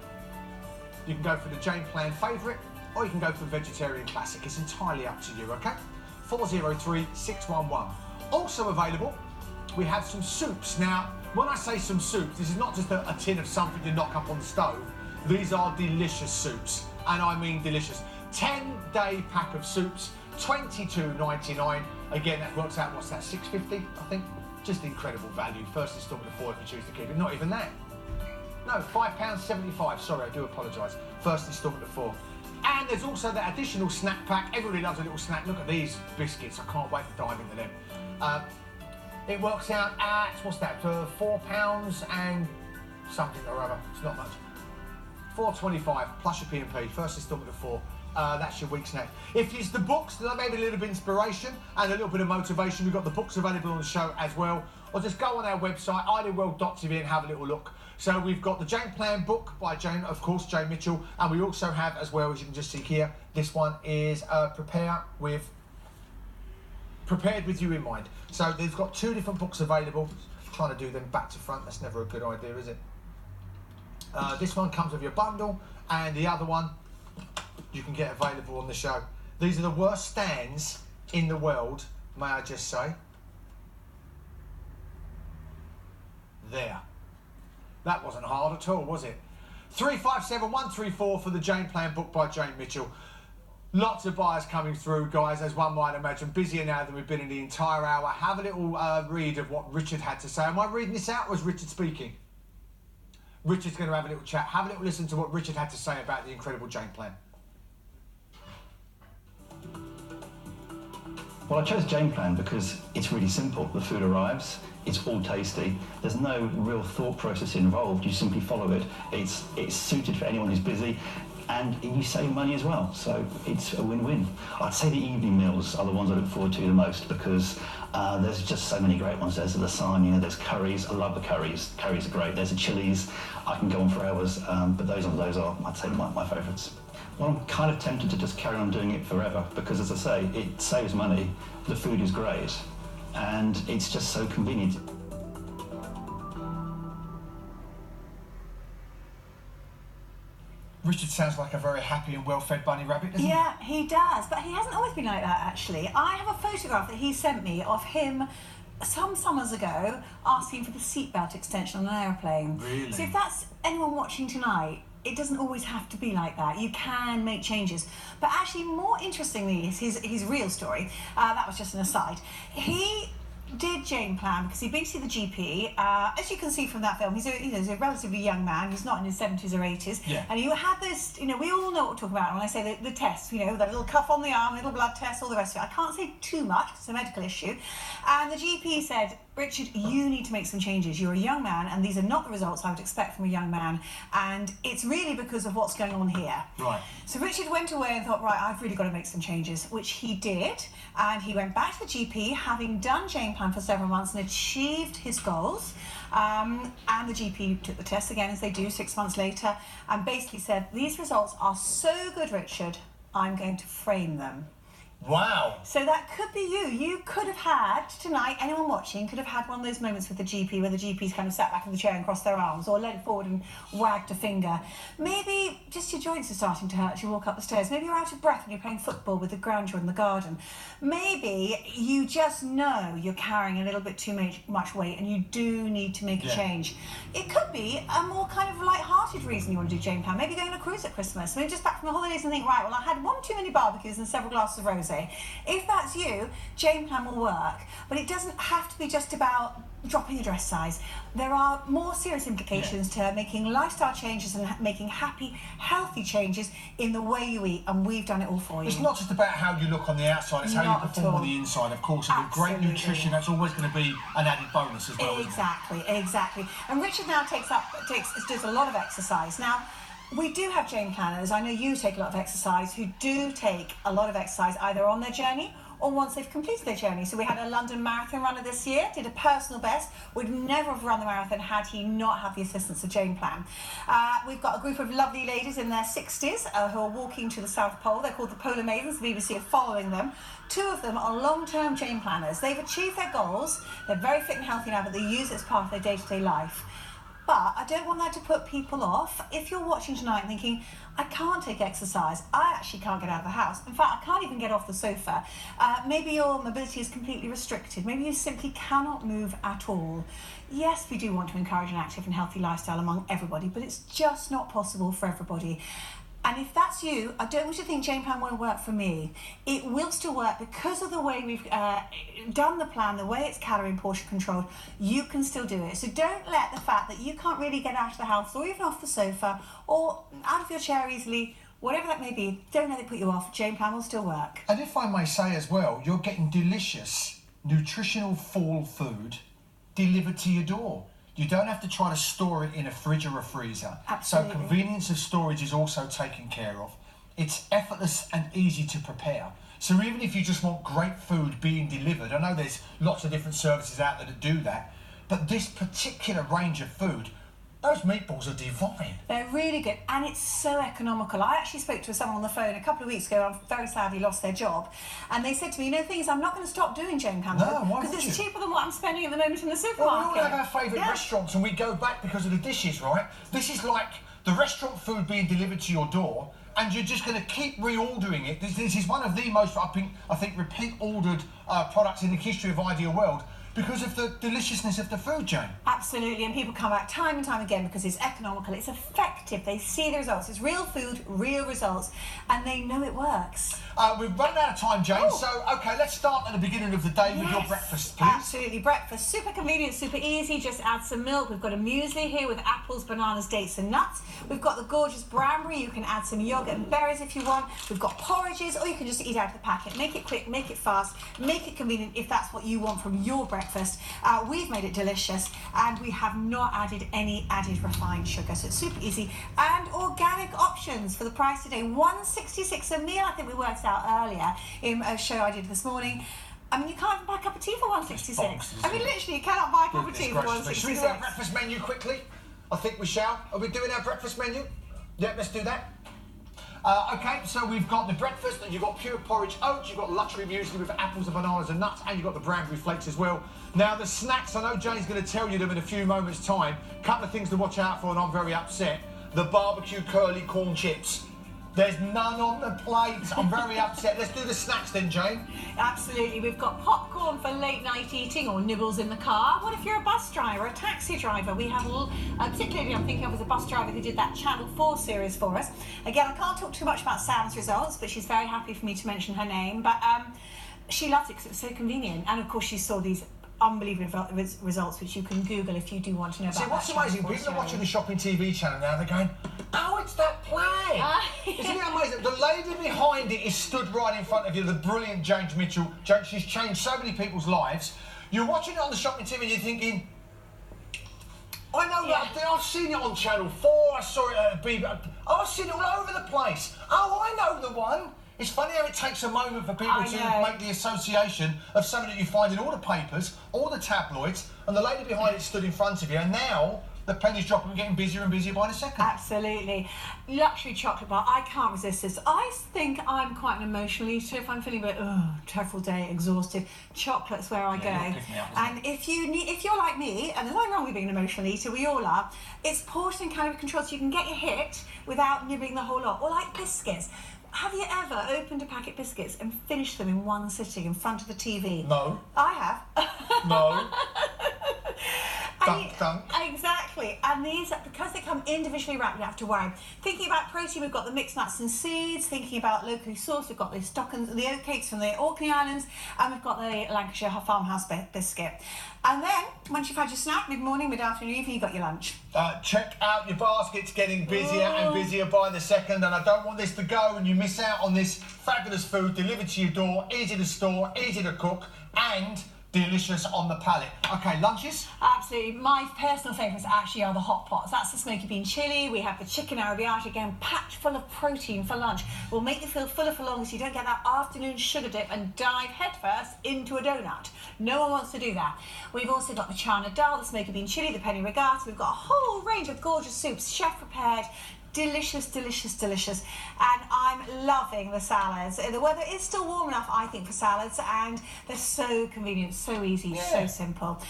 you can go for the Jane Plan Favourite, or you can go for Vegetarian Classic. It's entirely up to you, okay? 403-611. Also available, we have some soups. Now, when I say some soups, this is not just a tin of something you knock up on the stove. These are delicious soups, and I mean delicious. 10-day pack of soups, £22.99. Again, that works out, what's that, £6.50, I think? Just incredible value. First instalment of 4 if you choose to keep it. Not even that. No, £5.75. Sorry, I do apologise. First instalment of 4. And there's also that additional snack pack. Everybody loves a little snack. Look at these biscuits. I can't wait to dive into them. It works out at, what's that, £4 and something or other. It's not much. £4.25 plus your P&P. First instalment of 4. That's your week snack. If it's the books, maybe a little bit of inspiration and a little bit of motivation, we've got the books available on the show as well. Or just go on our website, idealworld.tv, and have a little look. So we've got the Jane Plan book by Jane, of course, Jane Mitchell, and we also have, as well, as you can just see here, this one is Prepared with You in Mind. So they've got 2 different books available. Trying to do them back to front, that's never a good idea, is it? This one comes with your bundle, and the other one you can get available on the show. These are the worst stands in the world, may I just say. There. That wasn't hard at all, was it? 357134 for the Jane Plan book by Jane Mitchell. Lots of buyers coming through, guys, as one might imagine. Busier now than we've been in the entire hour. Have a little read of what Richard had to say. Am I reading this out, or is Richard speaking? Richard's going to have a little chat. Have a little listen to what Richard had to say about the incredible Jane Plan. Well, I chose Jane Plan because it's really simple. The food arrives, it's all tasty. There's no real thought process involved. You simply follow it. It's suited for anyone who's busy, and you save money as well. So it's a win-win. I'd say the evening meals are the ones I look forward to the most, because there's just so many great ones. There's the lasagna, there's curries. I love the curries. Curries are great. There's the chilies. I can go on for hours, but those are, I'd say, my favourites. Well, I'm kind of tempted to just carry on doing it forever, because, as I say, it saves money, the food is great, and it's just so convenient. Richard sounds like a very happy and well-fed bunny rabbit, doesn't he? Yeah, he does, but he hasn't always been like that, actually. I have a photograph that he sent me of him some summers ago asking for the seatbelt extension on an aeroplane. Really? So if that's anyone watching tonight, it doesn't always have to be like that. You can make changes. But actually, more interestingly is his real story. That was just an aside. He did Jane Plan because he'd been to see the GP. As you can see from that film, he's a relatively young man. He's not in his 70s or 80s. Yeah. And he had this, we all know what we're talking about when I say the tests, that little cuff on the arm, little blood test, all the rest of it. I can't say too much, it's a medical issue. And the GP said, Richard, you need to make some changes. You're a young man, and these are not the results I would expect from a young man. And it's really because of what's going on here. Right. So Richard went away and thought, right, I've really got to make some changes, which he did. And he went back to the GP, having done Jane Plan for several months and achieved his goals. And the GP took the test again, as they do 6 months later, and basically said, these results are so good, Richard, I'm going to frame them. Wow. So that could be you. You could have had, tonight, anyone watching could have had one of those moments with the GP where the GP's kind of sat back in the chair and crossed their arms, or leaned forward and wagged a finger. Maybe just your joints are starting to hurt as you walk up the stairs. Maybe you're out of breath when you're playing football with the grandeur in the garden. Maybe you just know you're carrying a little bit too much weight and you do need to make a change. It could be a more kind of light-hearted reason you want to do Jane Plan. Maybe going on a cruise at Christmas. Maybe just back from the holidays and think, right, well, I had one too many barbecues and several glasses of rosé. If that's you, Jane Plan will work, but it doesn't have to be just about dropping a dress size. There are more serious implications to making lifestyle changes and making happy, healthy changes in the way you eat, and we've done it all for you. It's not just about how you look on the outside, it's how Not you at perform all. on the inside, of course, and with great Absolutely. nutrition, that's always going to be an added bonus as well. Exactly. And Richard now does a lot of exercise. Now, we do have Jane Planners, I know you take a lot of exercise, who do take a lot of exercise either on their journey or once they've completed their journey. So we had a London Marathon runner this year, did a personal best, would never have run the marathon had he not had the assistance of Jane Plan. We've got a group of lovely ladies in their 60s who are walking to the South Pole. They're called the Polar Maidens, the BBC are following them. 2 of them are long-term Jane Planners. They've achieved their goals, they're very fit and healthy now, but they use it as part of their day-to-day life. But I don't want that to put people off. If you're watching tonight thinking, I can't take exercise, I actually can't get out of the house. In fact, I can't even get off the sofa. Maybe your mobility is completely restricted. Maybe you simply cannot move at all. Yes, we do want to encourage an active and healthy lifestyle among everybody, but it's just not possible for everybody. And if that's you, I don't want you to think Jane Plan won't work for me. It will still work because of the way we've done the plan, the way it's calorie and portion controlled. You can still do it. So don't let the fact that you can't really get out of the house or even off the sofa or out of your chair easily, whatever that may be, don't let it put you off. Jane Plan will still work. And if I may say as well, you're getting delicious, nutritional fall food delivered to your door. You don't have to try to store it in a fridge or a freezer. Absolutely. So convenience of storage is also taken care of. It's effortless and easy to prepare. So even if you just want great food being delivered, I know there's lots of different services out there that do that, but this particular range of food, those meatballs are divine. They're really good, and it's so economical. I actually spoke to someone on the phone a couple of weeks ago and very sadly lost their job, and they said to me, the thing is, I'm not going to stop doing Jane Plan No, why because would it's you? cheaper than what I'm spending at the moment in the Well, supermarket. we all have our favourite restaurants and we go back because of the dishes, right? This is like the restaurant food being delivered to your door and you're just going to keep reordering it. This is one of the most, I think repeat ordered products in the history of Ideal World because of the deliciousness of the food, Jane. Absolutely, and people come back time and time again because it's economical, it's effective, they see the results, it's real food, real results, and they know it works. We've run out of time, Jane, so okay, let's start at the beginning of the day with your breakfast, please. Absolutely, breakfast, super convenient, super easy, just add some milk. We've got a muesli here with apples, bananas, dates and nuts. We've got the gorgeous Branbury, you can add some yogurt and berries if you want. We've got porridges, or you can just eat out of the packet. Make it quick, make it fast, make it convenient if that's what you want from your breakfast. We've made it delicious and we have not added any added refined sugar, so it's super easy. And organic options for the price today, $1.66 a meal. I think we worked out earlier in a show I did this morning. I mean, you can't even buy a cup of tea for $1.66. I mean, literally, you cannot buy a cup of tea for $1.66. Should we do our breakfast menu quickly? I think we shall. Are we doing our breakfast menu? Yeah, let's do that. Okay, so we've got the breakfast, and you've got pure porridge oats, you've got luxury muesli with apples and bananas and nuts, and you've got the Branbury flakes as well. Now, the snacks, I know Jane's going to tell you them in a few moments' time. Couple of things to watch out for, and I'm very upset. the barbecue curly corn chips. There's none on the plate. I'm very upset. Let's do the snacks then, Jane. Absolutely. We've got popcorn for late night eating or nibbles in the car. What if you're a bus driver, a taxi driver? We have, particularly I'm thinking of as a bus driver who did that Channel 4 series for us. Again, I can't talk too much about Sam's results, but she's very happy for me to mention her name. But she loves it because it's so convenient. And of course, she saw these unbelievable results, which you can Google if you do want to know about. See, what's amazing, people are watching the Shopping TV channel now, they're going, oh, it's that play. Isn't it amazing? The lady behind it is stood right in front of you, the brilliant James Mitchell. She's changed so many people's lives. You're watching it on the Shopping TV and you're thinking, I know that, I've seen it on Channel 4, I saw it at BBC, I've seen it all over the place. Oh, I know the one. It's funny how it takes a moment for people to make the association of something that you find in all the papers, all the tabloids, and the lady behind it stood in front of you, and now the penny's dropping and getting busier and busier by the second. Absolutely. Luxury chocolate bar, I can't resist this. I think I'm quite an emotional eater. If I'm feeling a bit, dreadful day, exhausted, chocolate's where I go. And if you're like me, and there's nothing wrong with being an emotional eater, we all are, it's portion and calorie control, so you can get your hit without nibbling the whole lot. Or like biscuits. Have you ever opened a packet of biscuits and finished them in one sitting in front of the TV? No. I have. No. Dunk. Exactly. And these, because they come individually wrapped, you don't have to worry. Thinking about protein, we've got the mixed nuts and seeds. Thinking about locally sourced, we've got the Stockens, the oatcakes from the Orkney Islands, and we've got the Lancashire farmhouse biscuit. And then, once you've had your snack, mid-morning, mid-afternoon, evening, you've got your lunch. Check out your baskets, getting busier and busier by the second, and I don't want this to go and you miss out on this fabulous food delivered to your door, easy to store, easy to cook, and delicious on the palate. Okay, lunches? Absolutely. My personal favourites actually are the hot pots. That's the smoky bean chilli. We have the chicken arrabbiata, again, packed full of protein for lunch. Will make you feel fuller for longer so you don't get that afternoon sugar dip and dive headfirst into a donut. No one wants to do that. We've also got the chana dal, the smoky bean chilli, the penny regatta. We've got a whole range of gorgeous soups, chef prepared. Delicious, delicious, delicious. And I'm loving the salads. The weather is still warm enough, I think, for salads, and they're so convenient, so easy, so simple.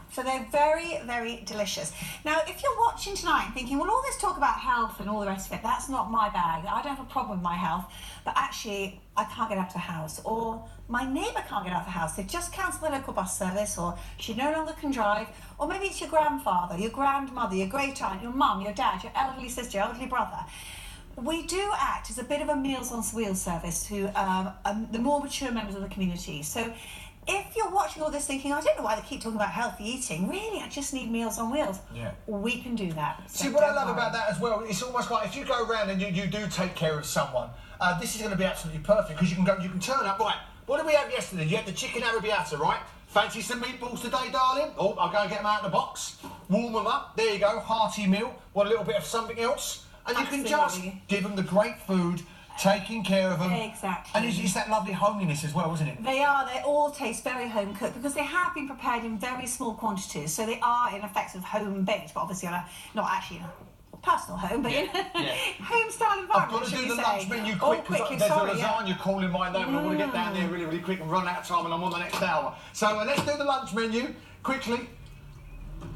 So they're very, very delicious. Now, if you're watching tonight and thinking, well, all this talk about health and all the rest of it, that's not my bag. I don't have a problem with my health, but actually, I can't get out of the house, or my neighbour can't get out of the house. They've just cancelled the local bus service, or she no longer can drive, or maybe it's your grandfather, your grandmother, your great aunt, your mum, your dad, your elderly sister, your elderly brother. We do act as a bit of a Meals on Wheels service to the more mature members of the community. So if you're watching all this thinking, I don't know why they keep talking about healthy eating, really, I just need Meals on Wheels. We can do that. So see, what I love about that as well, it's almost like if you go around and you do take care of someone, this is going to be absolutely perfect because you can turn up, right, what did we have yesterday? You had the chicken arrabbiata, right? Fancy some meatballs today, darling? Oh, I'll go and get them out of the box. Warm them up. There you go, hearty meal. Want a little bit of something else? And you can just give them the great food, taking care of them. Exactly. And it's that lovely homeliness as well, isn't it? They are. They all taste very home cooked because they have been prepared in very small quantities. So they are, in effect, of home baked, but obviously not actually in a personal home, but in a home style environment. I've got to do the lunch menu quick because there's a lasagna calling my name and I want to get down there really, really quick and run out of time and I'm on the next hour. So let's do the lunch menu quickly.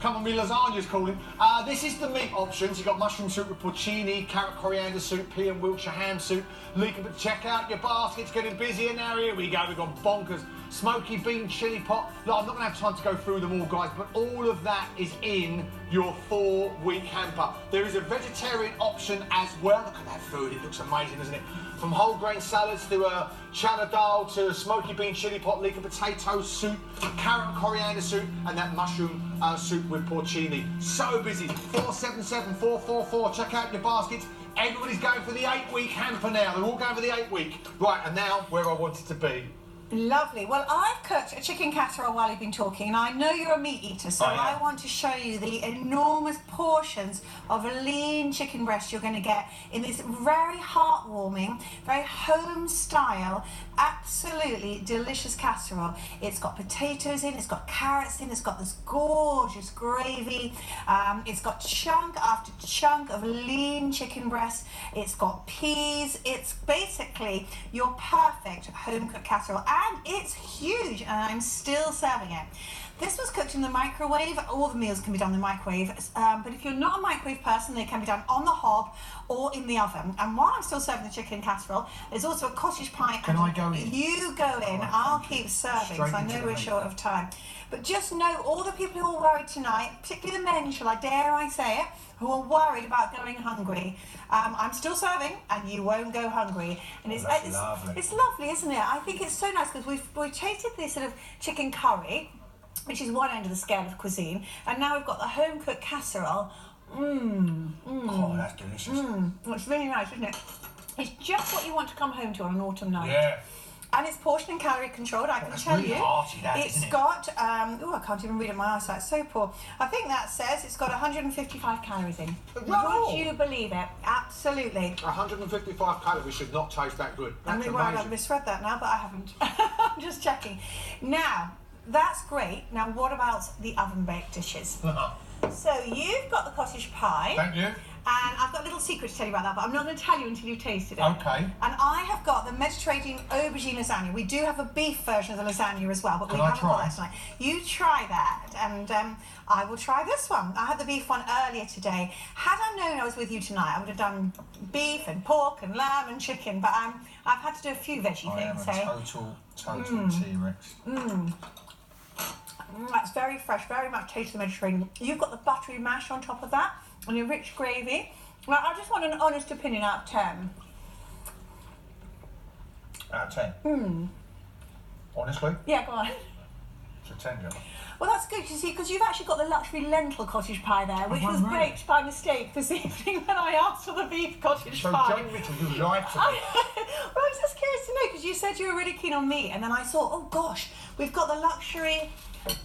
Come on, me lasagna's calling. This is the meat options. You've got mushroom soup with porcini, carrot coriander soup, pea and Wiltshire ham soup. Check out your baskets, getting busier now. Here we go. We've got bonkers. Smoky bean chili pot. Look, I'm not going to have time to go through them all, guys, but all of that is in your 4-week hamper. There is a vegetarian option as well. Look at that food. It looks amazing, doesn't it? From whole grain salads to chana dal to smoky bean chili pot, leek and potato soup, carrot and coriander soup, and that mushroom soup with porcini. So busy. 477-444. Check out your baskets. Everybody's going for the 8-week hamper now. They're all going for the 8-week. Right, and now where I wanted to be. Lovely. Well, I've cooked a chicken casserole while you've been talking, and I know you're a meat eater, so I want to show you the enormous portions of a lean chicken breast you're going to get in this very heartwarming, very home-style, absolutely delicious casserole. It's got potatoes in, it's got carrots in, it's got this gorgeous gravy, it's got chunk after chunk of lean chicken breast, it's got peas, it's basically your perfect home-cooked casserole. And it's huge, and I'm still serving it. This was cooked in the microwave. All the meals can be done in the microwave, but if you're not a microwave person, they can be done on the hob or in the oven. And while I'm still serving the chicken casserole, there's also a cottage pie. Can I go in? You go in. I'll keep serving, because I know we're short of time. But just know, all the people who are worried tonight, particularly the men, dare I say it, who are worried about going hungry, I'm still serving, and you won't go hungry. And it's lovely. It's lovely, isn't it? I think it's so nice, because we've tasted this sort of chicken curry, which is one end of the scale of cuisine, and now we've got the home cooked casserole. Oh, that's delicious. It's really nice, isn't it? It's just what you want to come home to on an autumn night. Yeah. And it's portion and calorie controlled, I can tell really you. hearty, that, It's isn't it? got, I can't even read it, my eyesight's so poor. I think that says it's got 155 calories in. Wow. Would you believe it? Absolutely. 155 calories should not taste that good. I'm That's really worried I've amazing. misread that now, but I haven't. I'm just checking. Now, that's great. Now, what about the oven-baked dishes? So you've got the cottage pie. Thank you. And I've got a little secret to tell you about that, but I'm not going to tell you until you've tasted it. Okay. And I have got the Mediterranean aubergine lasagna. We do have a beef version of the lasagna as well, but Can we I haven't got try? that tonight. You try that, and I will try this one. I had the beef one earlier today. Had I known I was with you tonight, I would have done beef and pork and lamb and chicken, but I've had to do a few veggie I am things. a total T-Rex. That's very fresh, very much taste of the Mediterranean. You've got the buttery mash on top of that, and your rich gravy. Now, I just want an honest opinion out of 10. Out of 10? Honestly? Yeah, go on. It's a 10, Joe. Well, that's good, you see, because you've actually got the luxury lentil cottage pie there, which was really? baked by mistake this evening when I asked for the beef cottage So, pie. Jane Mitchell, you lied to me. Well, I was just curious to know, because you said you were really keen on meat, and then I thought, oh gosh, we've got the luxury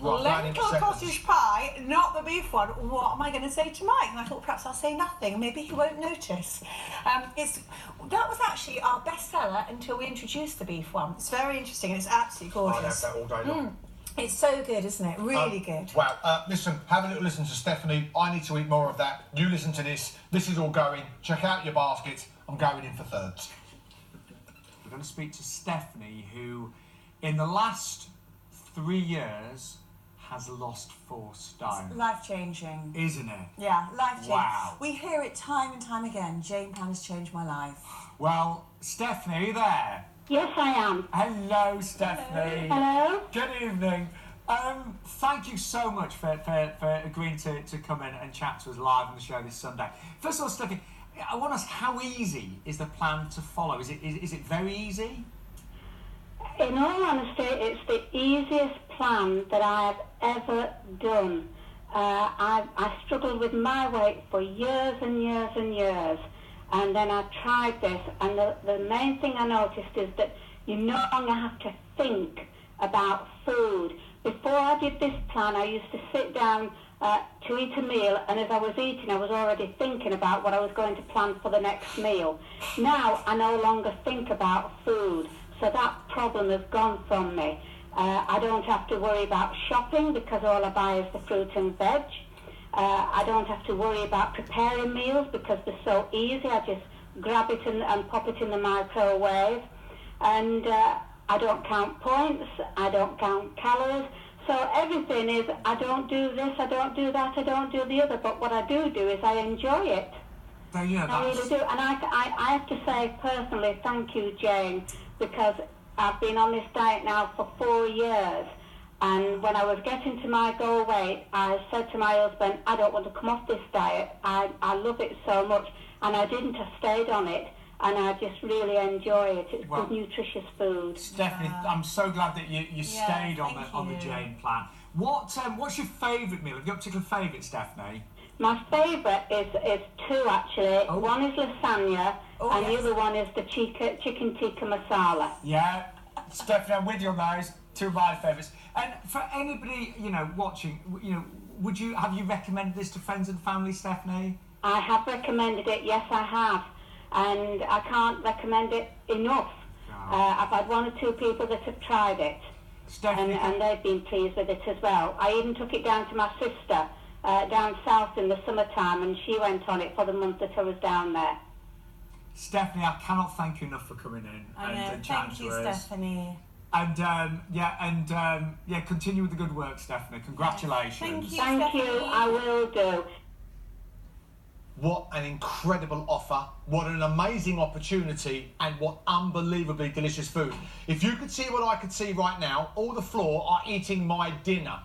Right, lentil 90 cottage seconds. pie, not the beef one. What am I going to say to Mike? And I thought perhaps I'll say nothing, maybe he won't notice. That was actually our bestseller until we introduced the beef one. It's very interesting, and it's absolutely I'll have gorgeous. that all day long. It's so good, isn't it? Really good. Wow. Listen, have a little listen to Stephanie. I need to eat more of that. You listen to this. This is all going. Check out your basket. I'm going in for thirds. We're going to speak to Stephanie, who, in the last 3 years, has lost 4 stone. Life-changing. Isn't it? Yeah, life-changing. Wow. We hear it time and time again. Jane Plan has changed my life. Well, Stephanie, are you there? Yes, I am. Hello, Stephanie. Hello. Good evening. Thank you so much for agreeing to come in and chat to us live on the show this Sunday. First of all, Stephanie, I want to ask, how easy is the plan to follow? Is it very easy? In all honesty, it's the easiest plan that I have ever done. I struggled with my weight for years and years and years, and then I tried this, and the main thing I noticed is that you no longer have to think about food. Before I did this plan, I used to sit down to eat a meal, and as I was eating, I was already thinking about what I was going to plan for the next meal. Now, I no longer think about food, so that problem has gone from me. I don't have to worry about shopping because all I buy is the fruit and veg. I don't have to worry about preparing meals because they're so easy. I just grab it and pop it in the microwave. And I don't count points, I don't count calories. So everything is, I don't do this, I don't do that, I don't do the other. But what I do is I enjoy it. Yeah, I really do. And I have to say personally, thank you, Jane, because I've been on this diet now for 4 years. And when I was getting to my goal weight, I said to my husband, I don't want to come off this diet. I love it so much. And I didn't. I stayed on it. And I just really enjoy it. It's good, nutritious food. Stephanie, I'm so glad that you stayed on the you. Jane plan. What's your favourite meal? Have you got a particular favourite, Stephanie? My favourite is 2 actually. Oh. One is lasagna, and the other one is the chicken tikka masala. Yeah, Stephanie, I'm with you on those. 2 of my favourites. And for anybody watching, have you recommended this to friends and family, Stephanie? I have recommended it. Yes, I have. And I can't recommend it enough. I've had 1 or 2 people that have tried it, and they've been pleased with it as well. I even took it down to my sister down south in the summertime, and she went on it for the month that I was down there. Stephanie, I cannot thank you enough for coming in I know. and chatting Thank you, to us. Stephanie. Continue with the good work, Stephanie. Congratulations. Thank you. Thank you, I will do. What an incredible offer, what an amazing opportunity, and what unbelievably delicious food. If you could see what I could see right now, all the floor are eating my dinner.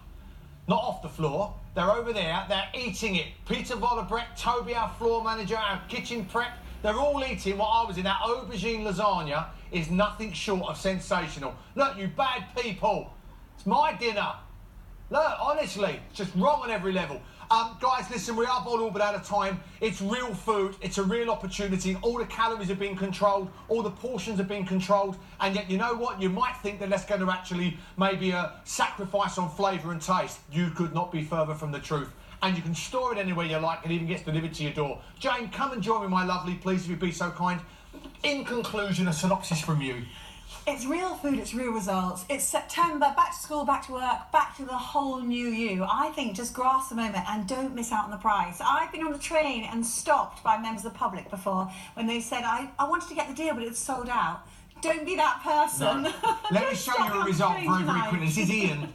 Not off the floor, they're over there, they're eating it. Peter Vollerbrecht, Toby, our floor manager, our kitchen prep, they're all eating what I was in. That aubergine lasagna is nothing short of sensational. Look, you bad people, it's my dinner. Look, honestly, it's just wrong on every level. Guys, listen, we are all but out of time. It's real food. It's a real opportunity. All the calories are being controlled. All the portions are being controlled. And yet, you know what? You might think that that's going to actually maybe sacrifice on flavour and taste. You could not be further from the truth. And you can store it anywhere you like. It even gets delivered to your door. Jane, come and join me, my lovely, please, if you'd be so kind. In conclusion, a synopsis from you. It's real food, it's real results. It's September, back to school, back to work, back to the whole new you. I think just grasp the moment and don't miss out on the price. I've been on a train and stopped by members of the public before when they said, I wanted to get the deal, but it's sold out. Don't be that person. No. Let me show you a result very, very quickly. This is Ian.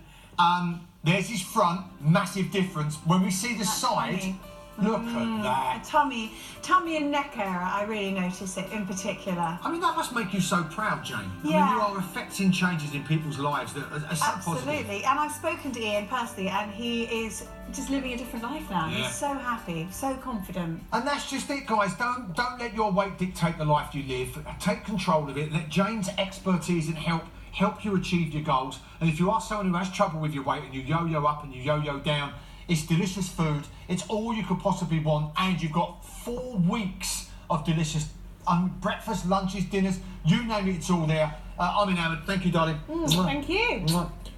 There's his front, massive difference. When we see the side, funny. Look at that. Tummy and neck area, I really notice it in particular. I mean, that must make you so proud, Jane. Yeah. I mean, you are affecting changes in people's lives that are so positive. Absolutely. And I've spoken to Ian personally, and he is just living a different life now. Yeah. He's so happy, so confident. And that's just it, guys. Don't let your weight dictate the life you live. Take control of it. Let Jane's expertise and help you achieve your goals. And if you are someone who has trouble with your weight and you yo-yo up and you yo-yo down, it's delicious food. It's all you could possibly want, and you've got 4 weeks of delicious breakfast, lunches, dinners, you name it, it's all there. I'm enamoured. Thank you, darling. Thank you.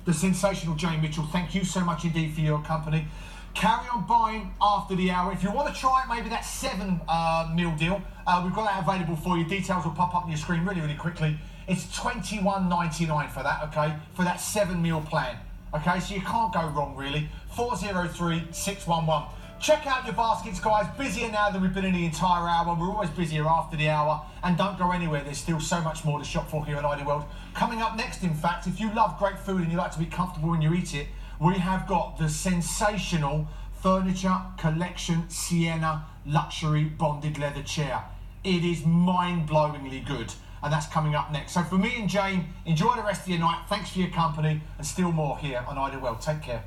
The sensational Jane Mitchell, thank you so much indeed for your company. Carry on buying after the hour. If you want to try it, maybe that 7 meal deal, we've got that available for you. Details will pop up on your screen really, really quickly. It's $21.99 for that, okay? For that 7 meal plan. Okay, so you can't go wrong, really. 403-611. Check out your baskets, guys. Busier now than we've been in the entire hour. We're always busier after the hour. And don't go anywhere. There's still so much more to shop for here at Ideal World. Coming up next, in fact, if you love great food and you like to be comfortable when you eat it, we have got the sensational Furniture Collection Sienna Luxury Bonded Leather Chair. It is mind-blowingly good. And that's coming up next. So for me and Jane, enjoy the rest of your night. Thanks for your company, and still more here on Ideal World. Take care.